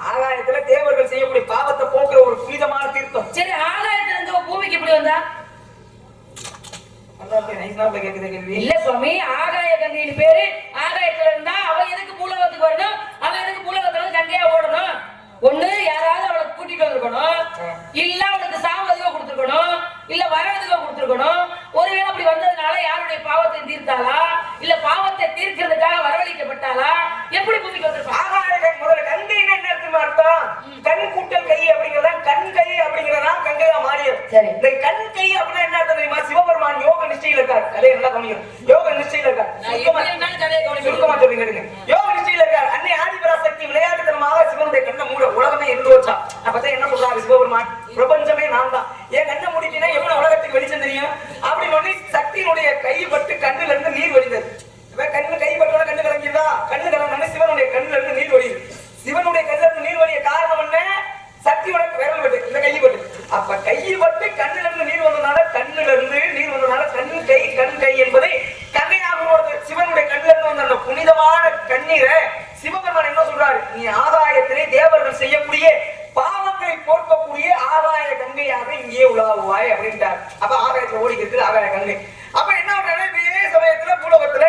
ஆகாயத்துல தேவர்கள் செய்யக்கூடிய பாவத்தை போக்குற ஒரு புனிதமான தீர்த்தம். சரி ஆகாயத்துல இருந்து பூமிக்கு எப்படி வந்தா? இல்ல சுவாமி, ஆகாய கங்கையின் பேரு ஆகாயத்துல இருந்தா அவ எதுக்கு பூலோகத்துக்கு வரணும்? அவ எதுக்கு பூலோகத்துல வந்து கங்கையா ஓடணும்? ஒண்ணு யாராவது அவளை கூட்டிட்டு வந்திருக்கணும், இல்ல அவளுக்கு சாவதுக்கு கொடுத்துருக்கணும், இல்ல வரதுக்கு கொடுத்துருக்கணும். ஒருவேளை அப்படி வந்ததுனால யாருடைய பாவத்தை தீர்த்தாளா, இல்ல பாவத்தை தீர்க்கிறதுக்காக இருக்காரு. கதையை நல்லா கவனிக்கணும். யோக நிஷ்டையில இருக்காரு. சுருக்கமா சொல்றீங்க கேளுங்க. யோக நிஷ்டையில இருக்காரு. அன்னை ஆதிபராசக்தி விளையாட்டுத்தனமாக சிவனுடைய கண்ணை மூட உலகமே இருந்து வச்சா. அப்பதான் என்ன சொல்றாரு சிவபெருமான், பிரபஞ்சமே நான் தான், என் கண்ணை முடிக்கினா எப்படி உலகத்துக்கு வெளிச்சம் தெரியும் அப்படின்னு சக்தியினுடைய கைப்பட்டு கண்ணுல இருந்து நீர் வடிந்தது. கண்ணு கைப்பட்டோட கண்ணு கலங்கிருந்தா, கண்ணு கலங்க சிவனுடைய கண்ணுல இருந்து நீர் வடியுது. சிவனுடைய கண்ணுல இருந்து நீர் வடிய காரணம் என்ன? சக்தியோட விரல் பட்டு, இந்த கைப்பட்டு. அப்ப கைப்பட்டு கண்ணுல இருந்து நீர் வந்ததுனால, கண்ணுல இருந்து நீர் வந்ததுனால கண் கை என்பதை கண்ணையாக சிவனுடைய கண்ணுல இருந்து வந்த அந்த புனிதமான கண்ணீரை சிவபெருமான் என்ன சொல்றாரு, நீ ஆகாயத்திலே தேவர்கள் செய்யக்கூடிய பாவங்களை போர்க்கக்கூடிய ஆகாய கங்கையாக இங்கே உலாவுவாய் அப்படின்ட்டார். அப்ப ஆகாயத்துல ஓடி இருக்குது ஆகாய கங்கை. அப்ப என்ன பண்றாரு, இதே சமயத்துல பூலோகத்துல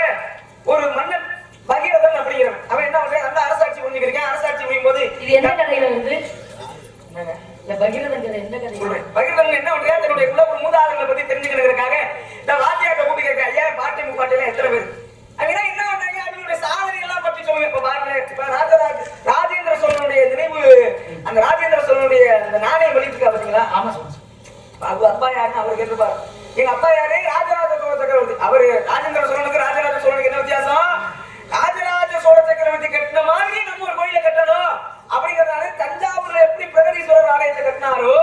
ஒரு மன்னன் பகீரதன் அப்படிங்கிறவன் அவன் என்ன பண்றான், அந்த அரசாட்சி புரிஞ்சுக்கிறேன். அரசாட்சி புரியும் போது இது என்ன கதையில இருந்து பகீரதன் கதை என்ன கதை? பகீரதன் என்ன பண்றாரு, தன்னுடைய குல மூதாதைகளை பத்தி தெரிஞ்சுக்கிறதுக்காக நான் வாத்தியாட்ட கூட்டி கேட்கிறேன், ஐயா பாட்டி முப்பாட்டில எத்தனை பேர் அப்படின்னா என்ன பண்றாங்க, அவங்களுடைய சாதனை எல்லாம் பற்றி சொல்லுங்க. இப்ப பாருங்க, இப்ப ராஜேந்திர சோழனுடைய நினைவு, அந்த ராஜேந்திர சோழனுடைய அந்த நாணயம் வெளியிட்டு பாத்தீங்களா? ஆமா, அது அப்பா யாருன்னு அவர் கேட்டுப்பாரு. எங்க அப்பா யாரு, ராஜராஜ சோழ சக்கரவர்த்தி. அவரு ராஜேந்திர சோழனுக்கு ராஜராஜ சோழனுக்கு என்ன வித்தியாசம்? ராஜராஜ சோழ சக்கரவர்த்தி கட்டின மாதிரி நம்ம ஒரு கோயிலை கட்டணும் அப்படிங்கறதுனால தஞ்சாவூர்ல எப்படி பிரகதீஸ்வரர் ஆலயத்தை கட்டினாரோ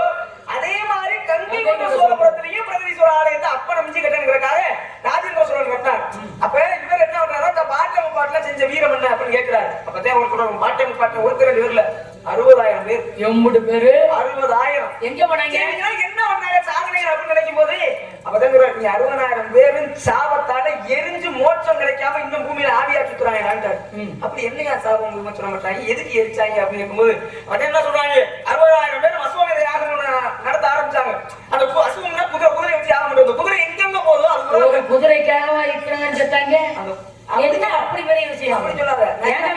அதே மாதிரி கங்கை கொண்ட சோழபுரத்திலையும் பிரகதீஸ்வரர் ஆலயத்தை அப்ப நம்பிச்சு கட்டணுங்கிறதுக்காக ராஜேந்திர சோழன் கட்டினார். அப்ப இவர் என்ன பண்றாரு, பாட்டை முப்பாட்டுல செஞ்ச வீரம் என்ன அப்படின்னு கேட்கிறாரு. அப்பதான் அவருக்கு பாட்டை முப்பாட்டுல ஒருத்தர் 2 பேர்ல 60,000 பேர். 80 பேரு 60,000 எங்க போனாங்க? என்ன பண்ணாங்க சாதனை அப்படின்னு நினைக்கும் போது அப்பதான் நீ 60,000 பேரும் சாபத்தால எரிஞ்சு மோட்சம் கிடைக்காம இன்னும் பூமியில ஆவியா சுத்துறாங்க. அப்படி என்னையா சாபம் உங்களுக்கு சொல்ல மாட்டாங்க, எதுக்கு எரிச்சாங்க அப்படின்னு இருக்கும்போது அது என்ன சொல்றாங்க, 60,000 பேர் அசுவமேத யாகம் நடத்த ஆரம்பிச்சாங்க. அந்த அசுவம்னா குதிரை வச்சு யாகம் பண்றது. குதிரை எங்கெங்க போதோ அது குதிரைக்காக இருக்கிறாங்கன்னு செத்தாங்க. என்ன அப்படி பெரிய விஷயம் அப்படி சொல்லாத.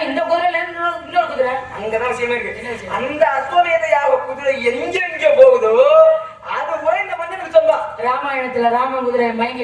இந்த குதிரைல இன்னொரு குதிரை அங்கதான் விஷயமே இருக்கு. அந்த அஸ்வமேத யாக குதிரை எங்க போகுதோ அது கூட இந்த மன்னனுக்கு சொந்தம். ராமாயணத்துல ராம குதிரை மயங்கி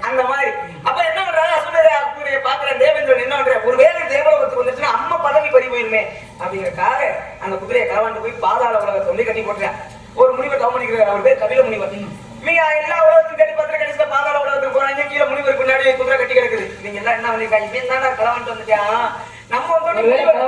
அந்த மாதிரி. அப்ப என்ன பண்றாங்க, அஸ்வமேத யாக குதிரையை பாக்குற தேவேந்திரன் என்ன பண்ற, ஒருவேளை தேவலோகத்துக்கு வந்துச்சுன்னா அம்மா பதவி பறி போயிருமே அப்படிங்கறக்காக அந்த குதிரையை களவாண்டு போய் பாதாள உலகத்தை வந்து கட்டி போட்டுறேன். ஒரு முனிவர் தவம் பண்ணிக்கிறார், அவர் பேர் கபில முனிவர். இவங்க எல்லா உலகத்தையும் கட்டி பார்த்து கடைசியில பாதாள உலகத்துக்கு போறாங்க. கீழே முனிவர் பின்னாடி குதிரை கட்டி கிடக்குது. இவங்க எல்லாம் என்ன பண்ணிருக்காங்க, இவன் தானே களவாண்டு வந்துட்டான், நம்ம முனிவர்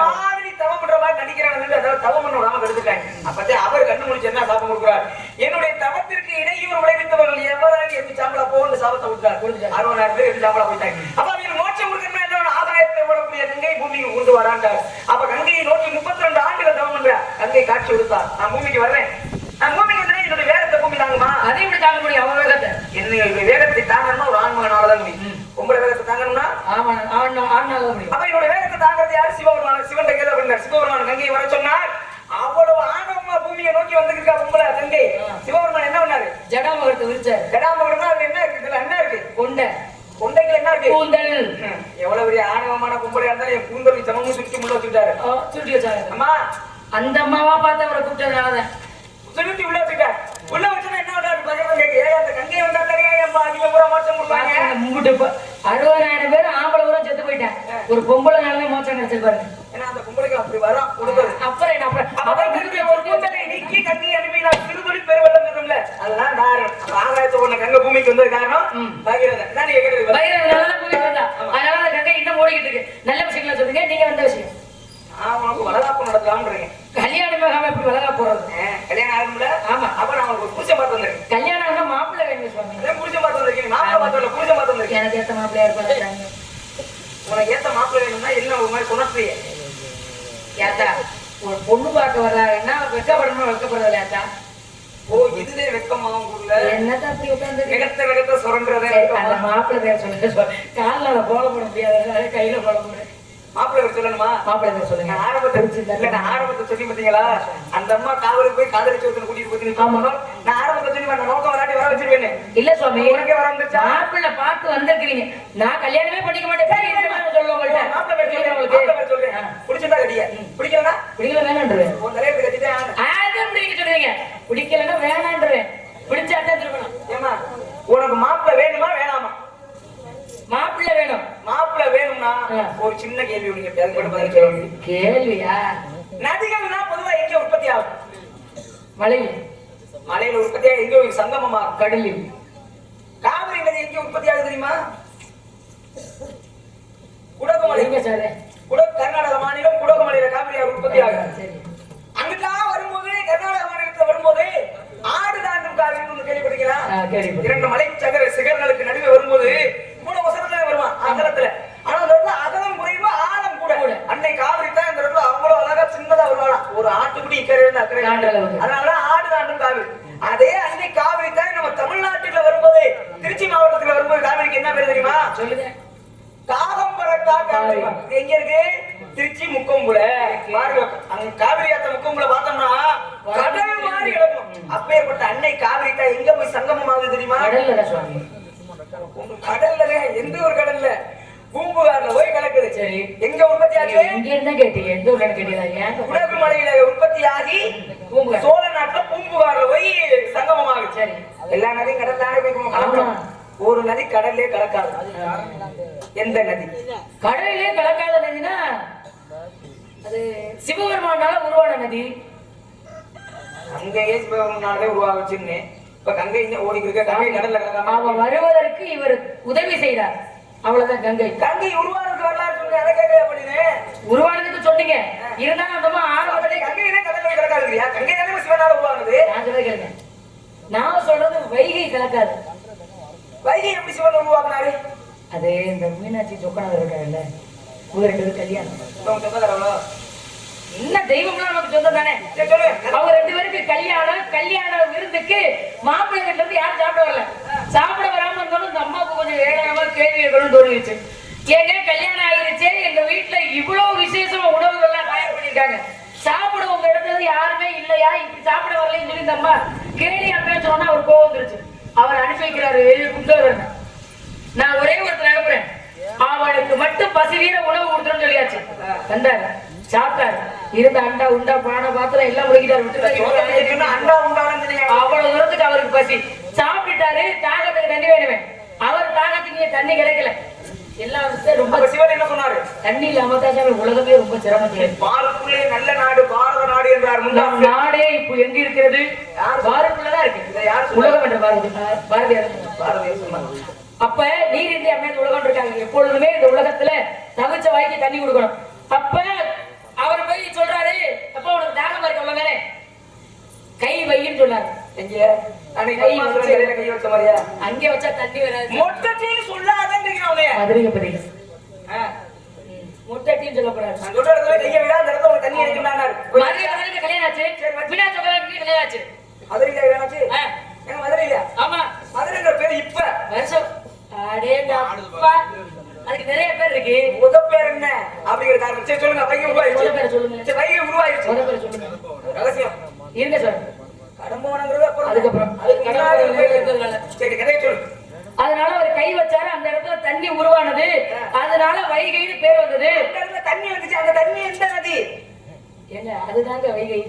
மாதிரி தவம் பண்ற மாதிரி நடிக்கிறாங்க. அதாவது தவம் பண்ண விடாம கெடுத்துட்டாங்க. அப்பதே அவர் கண்ணு முடிச்சு என்ன சாபம் கொடுக்குறாரு, என்னுடைய தவத்திற்கு இடையூறு விளைவித்தவர்கள் எவராக எடுத்து சாம்பலா போன்னு சாபத்தை கொடுத்தாரு. 60,000 பேர் எடுத்து சாம்பலா போயிட்டாங்க. அப்ப அவங்க மோட்சம் கொடுக்கணும் என்ன, ஆகாயத்தை ஓடக்கூடிய கங்கை பூமிக்கு கொண்டு வராண்டார். அப்ப கங்கையை நோக்கி 32 ஆண்டுகள் தவம் பண்ற கங்கை காட்சி கொடுத்தார். நான் பூமிக்கு வர்றேன், நான் பூமிக்கு வந்து என்னுடைய வேகத்தை பூமி தாங்குமா? அதை இப்படி தாங்க முடியும். அவன் வேகத்தை என்ன வேகத்தை தாங்கணும்னா ஒரு ஆண்மகனாலதான் முடியும். உங்களை வேகத்தை தாங்கணும்னா முடியும். அப்ப என்னோட வேகத்தை தாங்கிறது யாரு? சிவபெருமான. சிவன் கேள்வி அப்படின்னார். சிவபெருமான கங்கையை வர சொன்னார். அவ்வளவு ஆணவமா பூமியை நோக்கி வந்துருக்கா உங்களை கங்கை. சிவபெருமான் என்ன பண்ணாரு, ஜடாமகரத்தை விரிச்சாரு. ஜடாமகரம்னா அது என்ன இருக்கு, இதுல என்ன இருக்கு, கொண்டைகள் என்ன இருக்கு, கூந்தல். எவ்வளவு பெரிய ஆணவமான கும்பலையா இருந்தாலும் என் கூந்தல் சமமும் சுருட்டி முள்ள வச்சுட்டாரு. சுருட்டி வச்சாரு. அம்மா அந்த அம்மாவா பார்த்து அவரை கூப்பிட்டதுனாலதான் சுருட்டி உள்ள வச்சுட்டார். உள்ள வச்சுன்னா என்ன பண்றாரு, பகவான் கேட்க அந்த கங்கையை வந்தா தெரியா அதிக பூரா மோட்சம் கொடுப்பாங்க. 60,000 பேர் ஆம்பளை பூரா செத்து போயிட்டேன். ஒரு பொம்பளை நாளே மோட்சம் கிடைச்சிருப்பாரு. ஏன்னா அந்த கும்பலுக்கு அப்படி வரும் கொடுத்தது. அப்புறம் என்ன, ஒரு கூட்டத்தை நீக்கி கங்கை அனுப்பினா சிறுதுளி பெருவெள்ளம் இருக்கும்ல, அதெல்லாம் காரணம். ஆகாயத்தை ஒண்ணு கங்கை பூமிக்கு வந்தது காரணம் பகீரதன். நான் கேட்கறது பகீரதனாலதான் பூமிக்கு வந்தா. அதனால அந்த கங்கை இன்னும் ஓடிக்கிட்டு இருக்கு. நல்ல விஷயங்கள சொல்லுங்க. நீங்க வந்த விஷயம் உனக்கு வளகாப்பு நடத்தலாம்ன்றீங்க. கல்யாணம் எப்படி வளகா போறது? கல்யாணம் ஆகும்ல. ஆமா. அப்ப நான் உங்களுக்கு புருஷன் பார்த்து வந்திருக்கேன். கல்யாணம் மாப்பிள்ளை வேணும் சுவாமி. புருஷன் பார்த்து வந்திருக்கீங்க. மாப்பிள்ளை பார்த்து புருஷன் பார்த்து வந்திருக்கேன். எனக்கு ஏத்த மாப்பிள்ளையா இருப்பாங்க. உனக்கு ஏத்த மாப்பிள்ளை வேணும்னா என்ன ஒரு மாதிரி கொண்டாடுறீங்க ஏத்தா? ஒரு பொண்ணு பார்க்க வர்றாங்கன்னா வெக்கப்படணும், வெக்கப்படுறது ஏத்தா? ஓ இதுவே வெக்கமாவும் கூடல. என்னதான் அப்படி உட்காந்து வெகத்த சுரண்டுறதே. அந்த மாப்பிள்ளை பேர் சொல்லிட்டு காலில் போட போட முடியாது, கையில போட முடியாது. மாப்பிள்ளை சொல்லணுமா? மாப்பிள்ளை சொல்லுங்க. ஆரம்பத்தை சொல்லி பாத்தீங்களா, அந்த அம்மா காவலுக்கு போய் காதலிச்சு ஒருத்தனை கூட்டிட்டு போய் நான் ஆரம்பத்தை சொல்லி நான் நோக்கம் விளையாட்டி வர வச்சிருவேன். இல்ல சுவாமி, உனக்கே வர வந்துச்சா? மாப்பிள்ளை பார்த்து வந்திருக்கிறீங்க. நான் கல்யாணமே பண்ணிக்க மாட்டேன் சொல்லுவேன். மாப்பிள்ளை சொல்றேன். பிடிச்சிருந்தா கட்டிய, பிடிக்கலன்னா பிடிக்கல வேணான்றேன். உன் தலைவர் கட்டிட்டேன். ஆதம் பிடிக்க சொல்றீங்க. பிடிக்கலன்னா வேணான்றேன். பிடிச்சாதான் திருமணம். ஏமா உனக்கு மாப்பிள்ளை வேணுமா வேணாமா? மாப்பிள்ளை வேணும். மாப்பிள்ளை வேணும்னா ஒரு சின்ன கேள்வி ஒண்ணு கேட்டு அதுக்கு பதில் சொல்ல. கேள்வியா? நதிகள்னா பொதுவா எங்க உற்பத்தி ஆகும்? மலையில். மலையில உற்பத்தியா எங்க சங்கமமா? கடலில். எங்க உற்பத்தி ஆகுது தெரியுமா? குடகுமலை. எங்க சார்? கர்நாடக மாநிலம் குடகுமலையில காவிரி ஆறு உற்பத்தி ஆகுது. சரி. அங்கெல்லாம் வரும்போது கர்நாடக மாநிலத்துல வரும்போது ஆடு தாண்டும் காவிரின்னு கேள்விப்பட்டீங்களா? இரண்டு மலை சிகரங்களுக்கு நடுவே வரும்போது மூணு வசனத்துல வருவான் அகலத்துல. ஆனா அந்த இடத்துல அகலம் குறைவு ஆழம் கூட. அன்னை காவிரி தான் இந்த இடத்துல அவ்வளவு அழகா சின்னதா வருவாளாம். ஒரு ஆட்டுக்குடி இக்கரை இருந்து அக்கறை. அதனாலதான் ஆடு தாண்டும் காவிரி. அதே அன்னை காவிரி தான் நம்ம தமிழ்நாட்டுல வரும்போது திருச்சி மாவட்டத்துல வரும்போது காவிரிக்கு என்ன பேர் தெரியுமா? சொல்லுங்க. காகம்பரக்கா காவிரி. எங்க இருக்கு? திருச்சி முக்கொம்புல. பாருங்க அங்க காவிரி ஆத்த முக்கொம்புல பார்த்தோம்னா கடல் மாதிரி கிடக்கும். அப்பேற்பட்ட அன்னை காவிரி தான் எங்க போய் சங்கமம் ஆகுது தெரியுமா? கடல்ல. எந்த ஒரு கடல்ல? பூம்புகார்ல போய் கலக்குது. சரி, எங்க உற்பத்தி ஆச்சு? இங்க இருந்தா கேட்டீங்க, எந்த ஊர்ல கேட்டீங்க? குடகுமலையில உற்பத்தி ஆகி சோழ நாட்டுல பூம்புகார்ல போய் சங்கமம் ஆகுது. சரி, எல்லா நதியும் கடல்ல போய் ஒரு நதி கடல்லே கலக்காது. எந்த நதி? கடலிலே கலக்காத நதினா அது சிவபெருமானால உருவான நதி. அங்கேயே சிவபெருமானாலே உருவாச்சுன்னு இப்ப கங்கை ஓடி இருக்க. கங்கை கடல்ல கலக்காம அவன் வருவதற்கு இவர் உதவி செய்தார். அவ்வளவுதான். கங்கை உருவானதுக்கு வரலாறு சொல்லுங்க. அதை கேட்க பண்ணினே உருவானதுக்கு சொன்னீங்க. இருந்தாலும் அந்த ஆரம்பத்திலே கங்கையிலே கடல்ல கலக்காதுயா. கங்கை தானே சிவனால உருவானது. நான் சொல்ல கேளுங்க. நான் சொல்றது வைகை கலக்காது. வைகை எப்படி சிவன் உருவாக்குனாரு? அது இந்த மீனாட்சி சொக்கநாதர் இருக்காருல்ல, இவங்க ரெண்டு பேரும் கல்யாணம். என்ன தெய்வம்லாம் நமக்கு சொந்தம் தானே. அவங்க ரெண்டு பேருக்கு கல்யாண விருந்துக்கு மாப்பிள்ளை வீட்டுல இருந்து யாரும் சாப்பிட வரல. சாப்பிட வராம இருந்தாலும் இந்த அம்மாவுக்கு கொஞ்சம் ஏழாம கேள்வி இருக்கணும்னு தோணிடுச்சு. ஏங்க கல்யாணம் ஆயிருச்சே, எங்க வீட்டுல இவ்வளவு விசேஷமா உணவுகள்லாம் தயார் பண்ணிருக்காங்க, சாப்பிட உங்க இடத்துல யாருமே இல்லையா, இப்படி சாப்பிட வரலன்னு சொல்லி இந்த அம்மா கேள்வி அப்பா சொன்னா அவர் கோவம் வந்துருச்சு. அவர் அனுப்பி வைக்கிறாரு குண்டவர். நான் ஒரே ஒருத்தர் அனுப்புறேன், அவனுக்கு மட்டும் பசிவீர உணவு கொடுத்துருன்னு சொல்லியாச்சு. வந்தாரு, சாப்பிட்டாரு. இருந்த அண்டா உண்டா பானை பாத்திரம் எல்லாம் முடிக்கிட்டாரு. அண்டா உண்டான்னு அவ்வளவு தூரத்துக்கு அவருக்கு பசி. சாப்பிட்டுட்டாரு. தாகத்துக்கு தண்ணி வேணுமே. அவர் தாகத்துக்கு தண்ணி கிடைக்கல. எல்லா ரொம்ப சிவன் என்ன சொன்னாரு? தண்ணி இல்லாம தான் உலகமே ரொம்ப சிரமத்துல. பாலுக்குள்ளே நல்ல நாடு பாரத நாடு என்றார். நம் நாடே இப்போ எங்க இருக்கிறது? பாரதத்துலதான் இருக்கு. உலகம் என்ற பாரதியார் சொன்னாங்க. அப்ப நீர் இந்தியா அமைந்து உலகம் இருக்காங்க. எப்பொழுதுமே இந்த உலகத்துல தவிச்ச வாய்க்கு தண்ணி கொடுக்கணும். அப்ப அவர் போய் சொல்றாரு, அப்ப உனக்கு தாகமா இருக்க உள்ளதானே, கை வையின்னு சொன்னாரு. எங்க கை வச்ச மாதிரியா? அங்க வச்சா தண்ணி வராது. மொட்டட்டின்னு சொல்லாதான் மதுரைங்க பதில் மொட்டட்டின்னு சொல்லக்கூடாது. நான் சொல்ற இடத்துல கையை விட அந்த இடத்துல தண்ணி எடுக்கணும்னாரு. மதுரையில கல்யாணம் ஆச்சு. மீனாட்சி கல்யாணம் ஆச்சு. மதுரையில வேணாச்சு. எங்க மதுரையில? ஆமா, மதுரைங்கிற பேர் இப்ப வருஷம். அடேங்கப்பா, அதுக்கு நிறைய பேர் இருக்கு. முத பேர் என்ன அப்படிங்கிற காரணம். சரி சொல்லுங்க. வைகை உருவாயிருச்சு. பேர் சொல்லுங்க. சரி, வைகை உருவாயிருச்சு. முத பேர் சொல்லுங்க. ரகசியம் இருங்க சார். கடம்போனங்கிறது அப்புறம் அதுக்கப்புறம் சரி கதையை சொல்லு. அதனால அவர் கை வச்சாரு. அந்த இடத்துல தண்ணி உருவானது. அதனால வைகைன்னு பேர் வந்தது. தண்ணி வந்துச்சு. அந்த தண்ணி எந்த நதி? ஏங்க அதுதாங்க வைகை.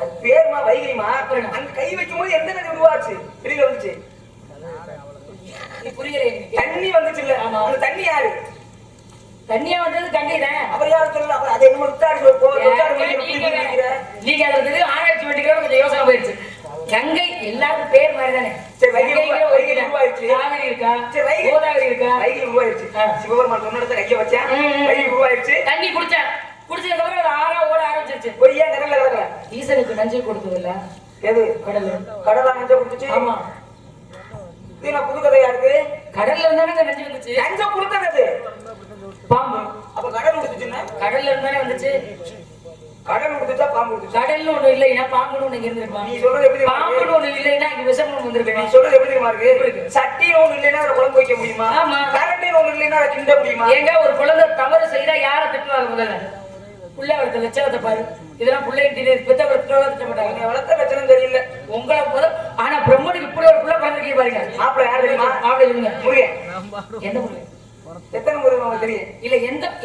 அது பேருமா வைகைமா? அங்க கை வைக்கும் போது எந்த நதி உருவாச்சு? வெளியில வந்துச்சு. புரியல. தண்ணி வந்துச்சு இல்ல? அந்த தண்ணி யாரு? தண்ணியா வந்தது கங்கை தான். அவர் யாரு சொல்லல. அது என்ன நீங்க அதுக்கு ஆராய்ச்சி பண்ணிக்கிற கொஞ்சம் யோசனை போயிருச்சு. கங்கை எல்லாருக்கும் பேர் மாதிரி தானே. சரி, வைகை உருவாயிருச்சு. காவிரி இருக்கா? சரி, வைகை கோதாவரி இருக்கா? வைகை உருவாயிருச்சு. சிவபெருமான் சொன்ன இடத்துல கையை வச்சா வைகை உருவாயிருச்சு. தண்ணி குடிச்சதுக்கு அப்புறம் அது ஆறா ஓட ஆரம்பிச்சிருச்சு. போய் ஏன் கடல்ல கிடக்கல? ஈசனுக்கு நஞ்சை கொடுத்தது இல்ல? எது? கடல். கடலா நஞ்சை கொடுத்துச்சு? ஆமா. புது கதையா இருக்கு. கடல்ல இருந்தானே நஞ்சு வந்துச்சு. நஞ்சை கொடுத்தது பாம்பு. அப்ப கடல் கொடுத்துச்சுன்னா கடல்ல இருந்தானே வந்துச்சு. கடல் கொடுத்துச்சா பாம்பு கொடுத்துச்சா? கடல்னு ஒண்ணு இல்லைன்னா பாம்புன்னு ஒண்ணு இருந்திருக்கலாம். நீ சொல்றது எப்படி? பாம்புன்னு ஒண்ணு இல்லைன்னா இங்க விஷம் வந்திருக்கு. நீ சொல்றது எப்படி இருக்கு? சட்டின்னு ஒண்ணு இல்லைன்னா அதை குழம்பு வைக்க முடியுமா? ஆமா. கரண்டின்னு ஒண்ணு இல்லைன்னா அதை கிண்ட முடியுமா? ஏங்க ஒரு குழந்தை தவறு செய்தா யாரை திட்டுவாங்க? முதல்ல புள்ள வளர்த்த லட்சணத்தை பாரு. இதெல்லாம் பிள்ளை பெத்த வளர்த்த மாட்டாங்க. வளர்த்த லட்சணம் தெரியல உங்களை போல. ஆனா பிரம்மனுக்கு இப்படி ஒரு புள்ள பிறந்திருக்கீங்க பாருங்க. மாப்பிள்ள யாரு தெரியுமா? மாப்பிள்ளை சொல்லுங்க. முருகன். எந்த முருகன்? எத்தனை முருகன் உங்களுக்கு தெரியும்? இல்ல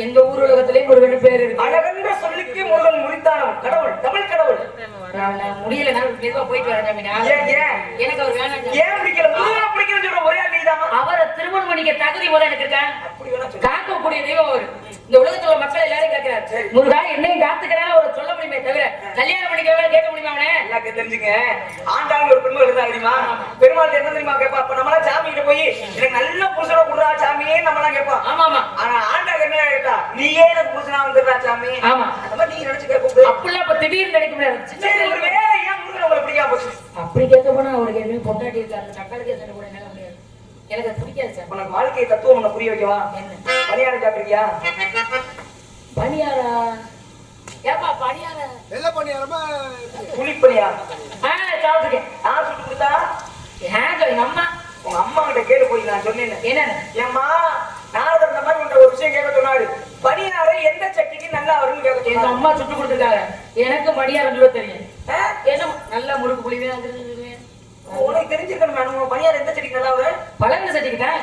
எங்க ஊர் உலகத்திலேயே முருகன் பேர் இருக்கு. அழகென்ற சொல்லிக்கு முருகன் முறித்தானவன் கடவுள், தமிழ் கடவுள். நான் முடியல, நான் மெதுவா போயிட்டு வரேன். எனக்கு அவர் வேணாம். ஏன் பிடிக்கல? முருகன் பிடிக்கலன்னு சொல்ற ஒரே ஆள் நீதாமா? அவரை திருமணம் பண்ணிக்க தகுதி முதல் எனக்கு இருக்கா? அப்படி வேணா காக்கக்கூடிய தெய்வம் அவர். இந்த உலகத்துல மக்கள் எல்லாரும் கேட்கிறாரு. முருகா என்னையும் காத்துக்கிறேன் ஒரு சொல்ல முடியுமே தவிர கல்யாணம் பண்ணிக்க கேட்க முடியுமா அவனே? எல்லாருக்கும் தெரிஞ்சுங்க. ஆண்டாள் ஒரு பெண்மகள் இருந்தா தெரியுமா? பெருமாள் என்ன தெரியுமா கேட்பா? அப்ப நம்மளாம் சாமி கிட்ட போய் எனக்கு நல்ல புருஷனை கொடுறா சாமியே நம்மளாம் கேட்போம். ஆமா ஆமா. ஆனா ஆண்டாள் என்ன கேட்டா? நீயே எனக்கு புருஷனா வந்துடுறா சாமி. ஆமா. அந்த மாதிரி நீங்க நினைச்சு கேட்க அப்படிலாம் இப்ப திடீர்னு கிடைக்க முடியாது. சரி ஒரு வேலை ஏன் முருகன் உங்களுக்கு பிடிக்காம போச்சு? அப்படி கேட்க போனா அவருக்கு என்ன பொண்டாட்டி இருக்காரு சக்காலுக்கே சண்டை கூட என்ன முடியாது. எனக்கு அது பிடிக்காது சார். உனக்கு வாழ்க்கை தத்துவம் உன்னை புரிய வைக்கவா? என்ன பணியாரம் சாப்பிட்டிருக்கியா? பணியாரா? ஏப்பா பணியாரா? வெள்ளை பணியாரமா புளிப்பணியா? சாப்பிட்டுருக்கேன். நான் சுட்டு கொடுத்தா ஏங்க எங்க அம்மா உங்க அம்மா கிட்ட கேளு போய் நான் சொன்னேன். என்னன்னு? ஏம்மா நாரதர் இந்த மாதிரி உன்ட்ட ஒரு விஷயம் கேட்க சொன்னாரு. பணியாரம் எந்த சட்னிக்கு நல்லா வரும்னு கேட்க எங்க சொன்னாரு. அம்மா சுட்டு கொடுத்துருக்காங்க. எனக்கு மணியாரம் சொல்ல தெரியும். ஆ? என்ன நல்லா முறுக்கு புளிவே உனக்கு தெரிஞ்சிருக்கணும் மேடம். பணியாரம் எந்த செடிக்கு நல்லா வரும்? பழங்க சட்டிக்கிட்டேன்.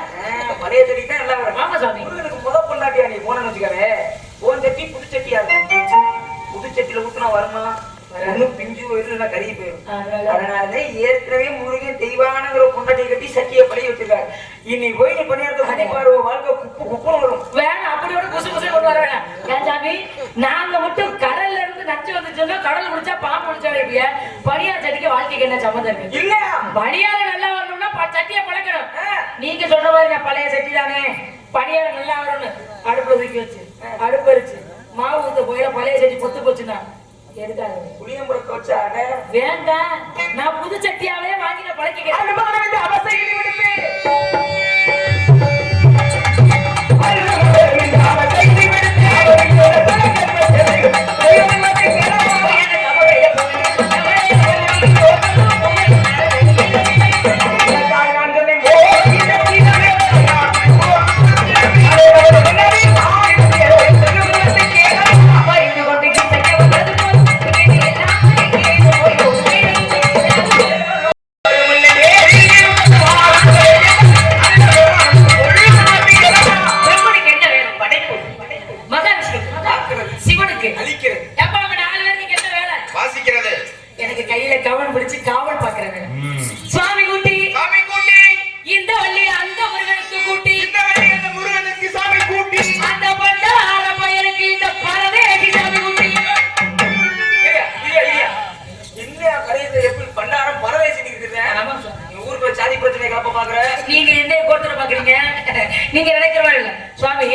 பழைய செடிக்கு தான் நல்லா வரும். ஆமா சாமி. முருகனுக்கு பொண்டாட்டியா நீ போனன்னு வச்சுக்கவே. உன் சட்டி புது சட்டியா இருக்கும். புது சட்டியில ஊத்துனா வருமா? ஒண்ணும் பிஞ்சு இல்லைன்னா கருகி போயிடும். அதனாலதான் ஏற்கனவே முருகன் தெய்வானங்கிற பொண்டாட்டியை கட்டி சட்டியை பழைய வச்சிருக்காரு. இன்னைக்கு போய் நீ பணியாரத்தை பண்ணி பாரு, வாழ்க்கை குப்பு குப்புன்னு வரும். வேணாம் அப்படியோட புசு புசு கொண்டு வர வேணாம். ஏன் சாமி நாங்க மட்டும் கடல்ல இருந்து நச்சு வந்துச்சுன்னா கடல் முடிச்சா பாம்பு முடிச்சா இருப்பிய பணியார சட்டிக்கு வாழ்க்கைக்கு என்ன சம்மந்தம் இருக்கு? இல்ல பணியாரம் நல்லா வரணும்னா சட்டியை பழக்கணும். நீங்க சொல்ற மாதிரி நான் பழைய சட்டி தானே பணியாரம் நல்லா வரணும். அடுப்புல தூக்கி வச்சு அடுப்பு வச்சு மாவு ஊத்த போயில பழைய சட்டி பொத்து போச்சுன்னா எடுக்காது. புளியம்புறத்தை வச்சா வேண்டாம் நான் புது சட்டியாவே வாங்கின பழக்கிக்கிறேன். நீங்க என்ன கோர்த்துல பாக்குறீங்க? நீங்க நினைக்கிற மாதிரி இல்ல சுவாமி.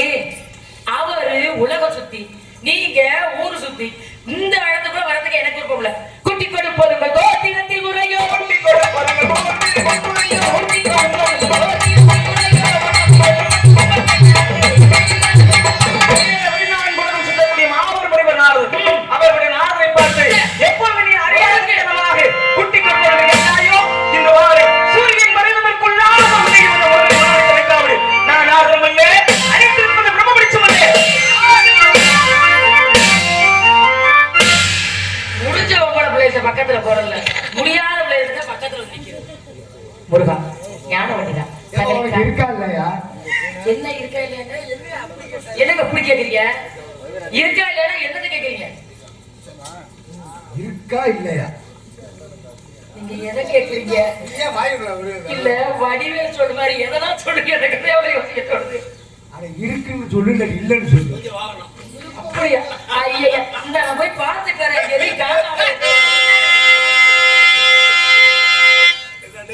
அவரு உலக சுத்தி, நீங்க ஊரு சுத்தி. இந்த இடத்துக்குள்ள வரதுக்கு எனக்கு விருப்பம் இல்ல. குட்டி கொடுப்பதுங்க கோத்திரத்தில் முறையோ குட்டி கொடுப்பதுங்க கோத்திரத்தில் முறையோ குட்டி கொடுப்பதுங்க கோத்திரத்தில் முறையோ வெளிநாடு முழுவதும் சுத்தக்கூடிய மாபெரும் முனிவர் நாரதர். அவருடைய நாரதை பார்த்து எப்பொழுது நீ அறியாதவனாக குட்டி கொடுப்பது என்னாயோ இன்று வாரு சூரியன் மறைவதற்குள்ளாக நான் நாரதம் அல்ல, அனைத்திருப்பது பிரம்ம பிடிச்சம் அல்ல. முடிஞ்ச உங்களோட பிளேஸ பக்கத்துல போறல, முடியாத பிளேஸ் பக்கத்துல நிக்கிறது. முருகா ஞான வண்டிதான் இருக்கா இல்லையா? என்ன இருக்கா இல்லையா? என்னங்க அப்படி கேக்குறீங்க? இருக்கா இல்லையா என்னது கேக்குறீங்க? இருக்கா இல்லையா? நீங்க எதை கேக்குறீங்க? இல்ல வடிவேல் சொல்ற மாதிரி எதெல்லாம் சொல்லுங்க. எனக்கு எவ்வளவு யோசிக்க தோணுது. அட இருக்குன்னு சொல்லு, இல்லைன்னு சொல்லு. அப்படியா? ஐயா நான் போய் பார்த்துக்கிறேன். எதை காணாம